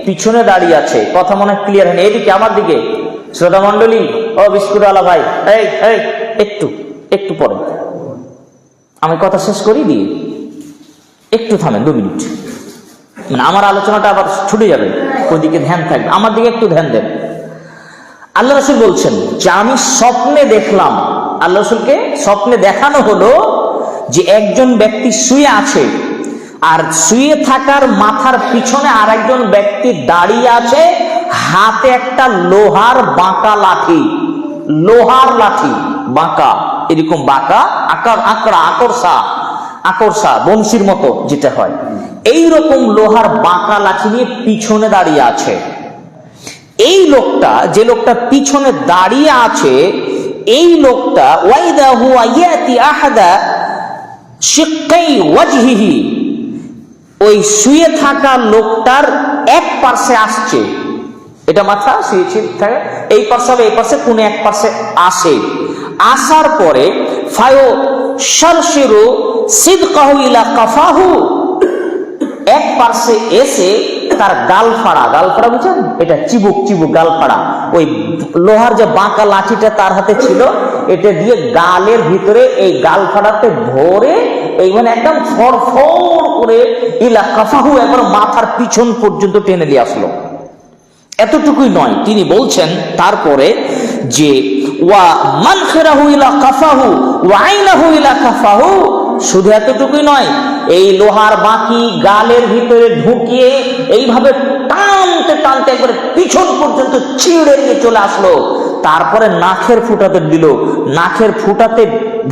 পিছনে দাঁড়িয়ে আছে। কথা মনে ক্লিয়ার হয়নি? এইদিকে আমার দিকে শ্রোতা মন্ডলী, ও বিস্কুটওয়ালা ভাই, এই একটু পরে আমি কথা শেষ করি দিয়ে একটু থামেন 2 মিনিট, মানে আমার আলোচনাটা আবার ছুটে যাবে, ওইদিকে ধ্যান থাকবে, আমার দিকে একটু ধ্যান দেন। আল্লাহ রাসূল বলছেন যে আমি স্বপ্নে দেখলাম, আল্লাহ রাসূলকে স্বপ্নে দেখানো হলো যে একজন ব্যক্তি শুয়ে আছে, আর শুয়ে থাকার মাথার পিছনে আর একজন ব্যক্তি দাঁড়িয়ে আছে, হাতে একটা লোহার বাঁকা লাঠি, লোহার লাঠি বাঁকা, এরকম বাঁকা আঁকড়া, আকর্ষা বংশীর মতো যেটা হয়, এইরকম লোহার বাঁকা লাঠি নিয়ে পিছনে দাঁড়িয়ে আছে। এই লোকটা, যে লোকটা পিছনে দাঁড়িয়ে আছে, এই লোকটা ওয়াইদা হুয়া ইয়াতি আহাদা শিক্কাই ওয়াজহিহি, ওই শুয়ে থাকা লোকটার এক পার্শ্বে আসছে, এটা মাথা শুয়ে থাকে, এই পার্শ্বে হবে, এই পার্শ্বে কোন এক পার্শ্বে আসে, আসার পরে ফায়ো শারশিরু সিদকাহু ইলা কাফাহু, এক পার্শ্বে এসে তার গালফাড়া, গালফাড়া বুঝছেন, এটা চিবুক চিবুক গালফাড়া, ওই লোহার যে বাঁকা লাঠিটা তার হাতে ছিল, এটা দিয়ে গালের ভিতরে এই গালফাড়াতে ভরে এইখানে একদম ফরফর করে ইলা কাফাহু, একবার মাথার পিছন পর্যন্ত টেনে দিয়ে আসলো। এতটুকুই নয়, তিনি বলছেন তারপরে যে ওয়া মানখিরাহু ইলা কাফাহু ওয়া আইনাহু ইলা কাফাহু, শুধু এতটুকুই নয়, এই লোহার বাকি গালের ভিতরে ঢুকিয়ে এইভাবে টানতে টানতে একবারে পিছন পর্যন্ত ছিঁড়ে নিয়ে চলে আসলো। তারপরে নাকের ফুটাতে দিল, নাকের ফুটাতে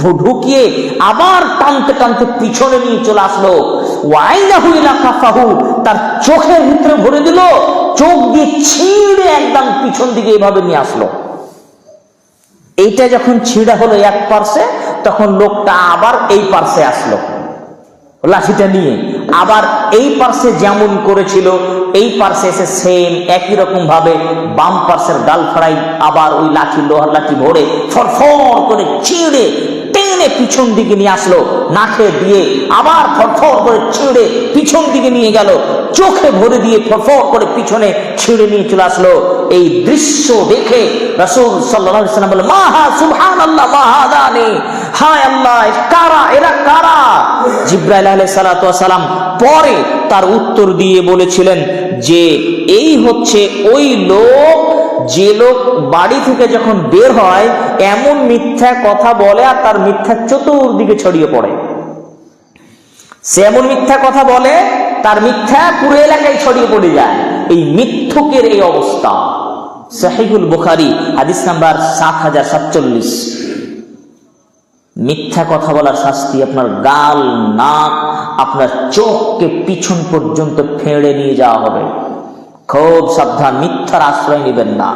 ঢুকিয়ে আবার টানতে টানতে পিছনে নিয়ে চলে আসলো। ওয়াইনাহু ইলা কাফাহু, তার চোখের ভিতরে ভরে দিল, চোখ দিয়ে ছিঁড়ে একদম পিছন দিকে এইভাবে নিয়ে আসলো। এইটা যখন ছিঁড়া হলো এক পার্শ্বে, তখন লোকটা আবার এই পার্শ্বে আসলো লাঠিটা নিয়ে, আবার এই পার্শ্বে যেমন করেছিল এই পার্শ্বে এসে সেম একই রকম ভাবে বাম পার্শ্বের গাল ফাড়াই আবার ওই লাঠি, লোহার লাঠি ভরে ফরফর করে ছিঁড়ে টেনে পিছন দিকে নিয়ে আসলো, নাকে দিয়ে আবার ফরফর করে ছিঁড়ে পিছন দিকে নিয়ে গেল, চোখে ভরে দিয়ে ফরফর করে পিছনে ছিঁড়ে নিয়ে চলে আসলো। এই দৃশ্য দেখে রাসূল সাল্লাল্লাহু আলাইহি ওয়াসাল্লাম বলে, মাহা সুবহানাল্লাহ মাহাদানি, হায় আল্লাহ, কারা এরা, কারা? জিবরাইল আলাইহিস সালাতু ওয়াস সালাম পরে তার উত্তর দিয়ে বলেছিলেন যে এই হচ্ছে ওই লোক, যে লোক বাড়ি থেকে যখন বের হয় এমন মিথ্যা কথা বলে আর তার মিথ্যা চতুর্দিকে ছড়িয়ে পড়ে। সে এমন মিথ্যা কথা বলে, তার মিথ্যা পুরো এলাকায় ছড়িয়ে পড়ে যায়। এই মিথ্যুকের এই অবস্থা। সহিহুল বুখারী হাদিস নাম্বার 7047। মিথ্যা কথা বলার শাস্তি আপনার গাল, নাক, আপনার চোখকে পিছন পর্যন্ত ফেড়ে নিয়ে যাওয়া হবে। খুব সাবধান, মিথ্যার আশ্রয় নেবেন না,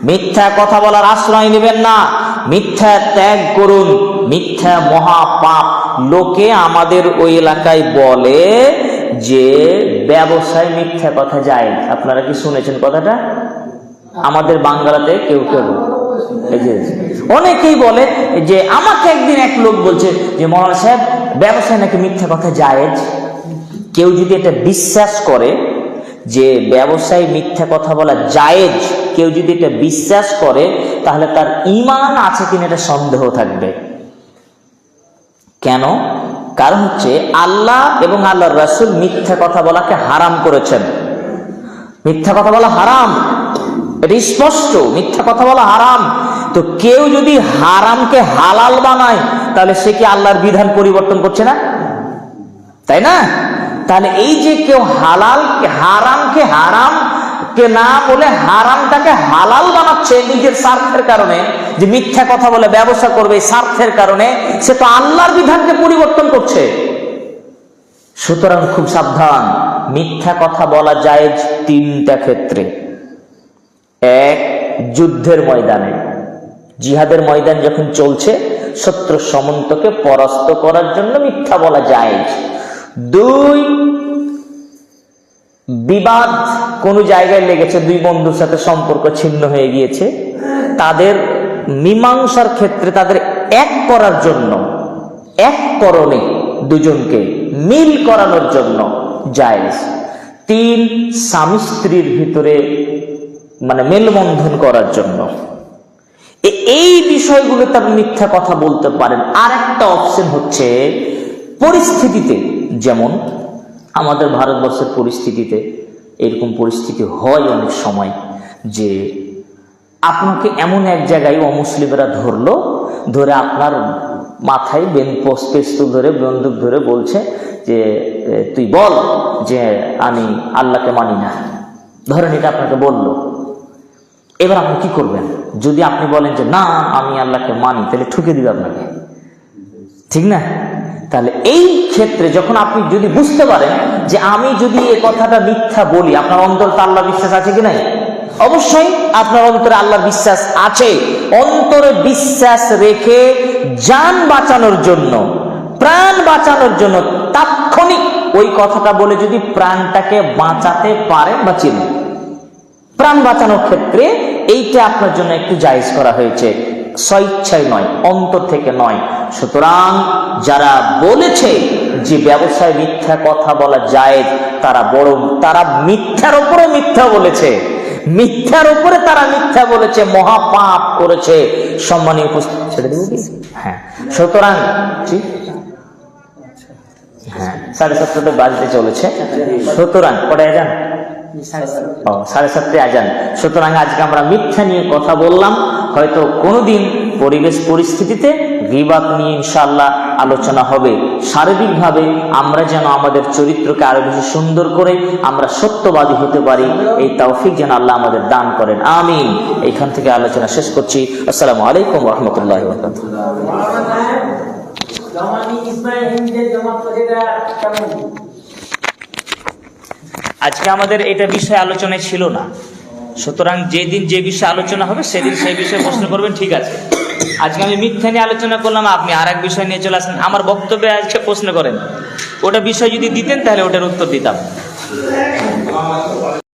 মিথ্যা কথা বলার আশ্রয় নেবেন না, মিথ্যা ত্যাগ করুন। মিথ্যা মহাপাপ। লোকে আমাদের ওই এলাকায় বলে যে ব্যবসায় মিথ্যা কথা যায়। আপনারা কি শুনেছেন কথাটা? আমাদের বাংলাতে কেউ কেউ অনেকেই বলে যে, আমাকে একদিন এক লোক বলছে যে মৌলানা সাহেব ব্যবসায় নাকি মিথ্যা কথা জায়েজ। কেউ যদি এটা বিশ্বাস করে যে ব্যবসায় মিথ্যা কথা বলা জায়েজ, কেউ যদি এটা বিশ্বাস করে তাহলে তার ঈমান আছে কিনা এটা সন্দেহ থাকবে। কেন? কারণ হচ্ছে আল্লাহ এবং আল্লাহর রাসূল মিথ্যা কথা বলাকে হারাম করেছেন। মিথ্যা কথা বলা হারাম, এটা স্পষ্ট, মিথ্যা কথা বলা হারাম। তো কেউ যদি হারামকে হালাল বানায় তাহলে সে কি আল্লাহর বিধান পরিবর্তন করছে না? তাই না? তাহলে এই যে কেউ হারামকে হারাম কে না বলে হারামটাকে হালাল বানাচ্ছে নিজের স্বার্থের কারণে, যে মিথ্যা কথা বলে ব্যবসা করবে স্বার্থের কারণে, সে তো আল্লাহর বিধানকে পরিবর্তন করছে। সুতরাং খুব সাবধান। মিথ্যা কথা বলা জায়েজ তিনটা ক্ষেত্রে। এক, যুদ্ধের ময়দানে, জিহাদের ময়দান যখন চলছে, শত্রু সামন্তকে পরাস্ত করার জন্য মিথ্যা বলা জায়েজ। দুই, বিবাদ কোন জায়গায় লেগেছে, দুই বন্ধুর সাথে সম্পর্ক ছিন্ন হয়ে গিয়েছে, তাদের মীমাংসার ক্ষেত্রে তাদের এক করার জন্য, এক করণে দুজনকে মিল করানোর জন্য জায়েজ। তিন, স্বামী স্ত্রীর ভিতরে মানে মেলবন্ধন করার জন্য। এই বিষয়গুলোতে আপনি মিথ্যা কথা বলতে পারেন। আর একটা অপশন হচ্ছে পরিস্থিতিতে, যেমন আমাদের ভারতবর্ষের পরিস্থিতিতে এরকম পরিস্থিতি হয় অনেক সময় যে আপনাকে এমন এক জায়গায় অমুসলিমরা ধরলো, ধরে আপনার মাথায় পিস্তল ধরে, বন্দুক ধরে বলছে যে তুই বল যে আমি আল্লাহকে মানি না। ধরেন এটা আপনাকে বললো, এবার আপনি কি করবেন? যদি আপনি বলেন যে না আমি আল্লাহকে মানি, তাহলে ঠুকে দিবে আপনাকে, ঠিক না? তাহলে এই ক্ষেত্রে যখন আপনি যদি বুঝতে পারেন যে আমি যদি এই কথাটা মিথ্যা বলি, আপনার অন্তরে আল্লাহ বিশ্বাস আছে কি নাই? অবশ্যই আপনার অন্তরে আল্লাহর বিশ্বাস আছে। অন্তরে বিশ্বাস রেখে জান বাঁচানোর জন্য, প্রাণ বাঁচানোর জন্য তাৎক্ষণিক ওই কথাটা বলে যদি প্রাণটাকে বাঁচাতে পারেন, বাঁচিয়ে নেন। প্রাণ বাঁচানোর ক্ষেত্রে এইটা আপনার জন্য একটু জায়েজ করা হয়েছে, স্বইচ্ছায় নয়, অন্তর থেকে নয়। সুতরাং যারা বলেছে যে ব্যবসায় মিথ্যা কথা বলা জায়েজ, তারা মিথ্যার উপরে মিথ্যা বলেছে, মিথ্যার উপরে তারা মিথ্যা বলেছে, মহাপাপ করেছে। সম্মানীয় উপস্থিতি, ছেড়ে দেবো কি? হ্যাঁ, সুতরাং হ্যাঁ 7:30 বাজতে চলেছে। সুতরাং পরে যান 7:30 আজান। সুতরাং আজকে আমরা মিথ্যা নিয়ে কথা বললাম। হয়তো কোনোদিন পরিবেশ পরিস্থিতিতে গীবাত নিয়ে ইনশাআল্লাহ আলোচনা হবে। শারীরিকভাবে আমরা যেন আমাদের চরিত্রকে আরো বেশি সুন্দর করে আমরা সত্যবাদী হতে পারি, এই তৌফিক যেন আল্লাহ আমাদের দান করেন, আমিন। এইখান থেকে আলোচনা শেষ করছি। আসসালামু আলাইকুম ওয়া রাহমাতুল্লাহি ওয়া বারাকাতুহু। আজকে আমাদের এটা বিষয়ে আলোচনায় ছিল না, সুতরাং যেদিন যে বিষয়ে আলোচনা হবে সেদিন সেই বিষয়ে প্রশ্ন করবেন, ঠিক আছে? আজকে আমি মিথ্যা নিয়ে আলোচনা করলাম, আপনি আর এক বিষয় নিয়ে চলে আসেন, আমার বক্তব্যে আজকে প্রশ্ন করেন, ওটা বিষয় যদি দিতেন তাহলে ওটার উত্তর দিতাম।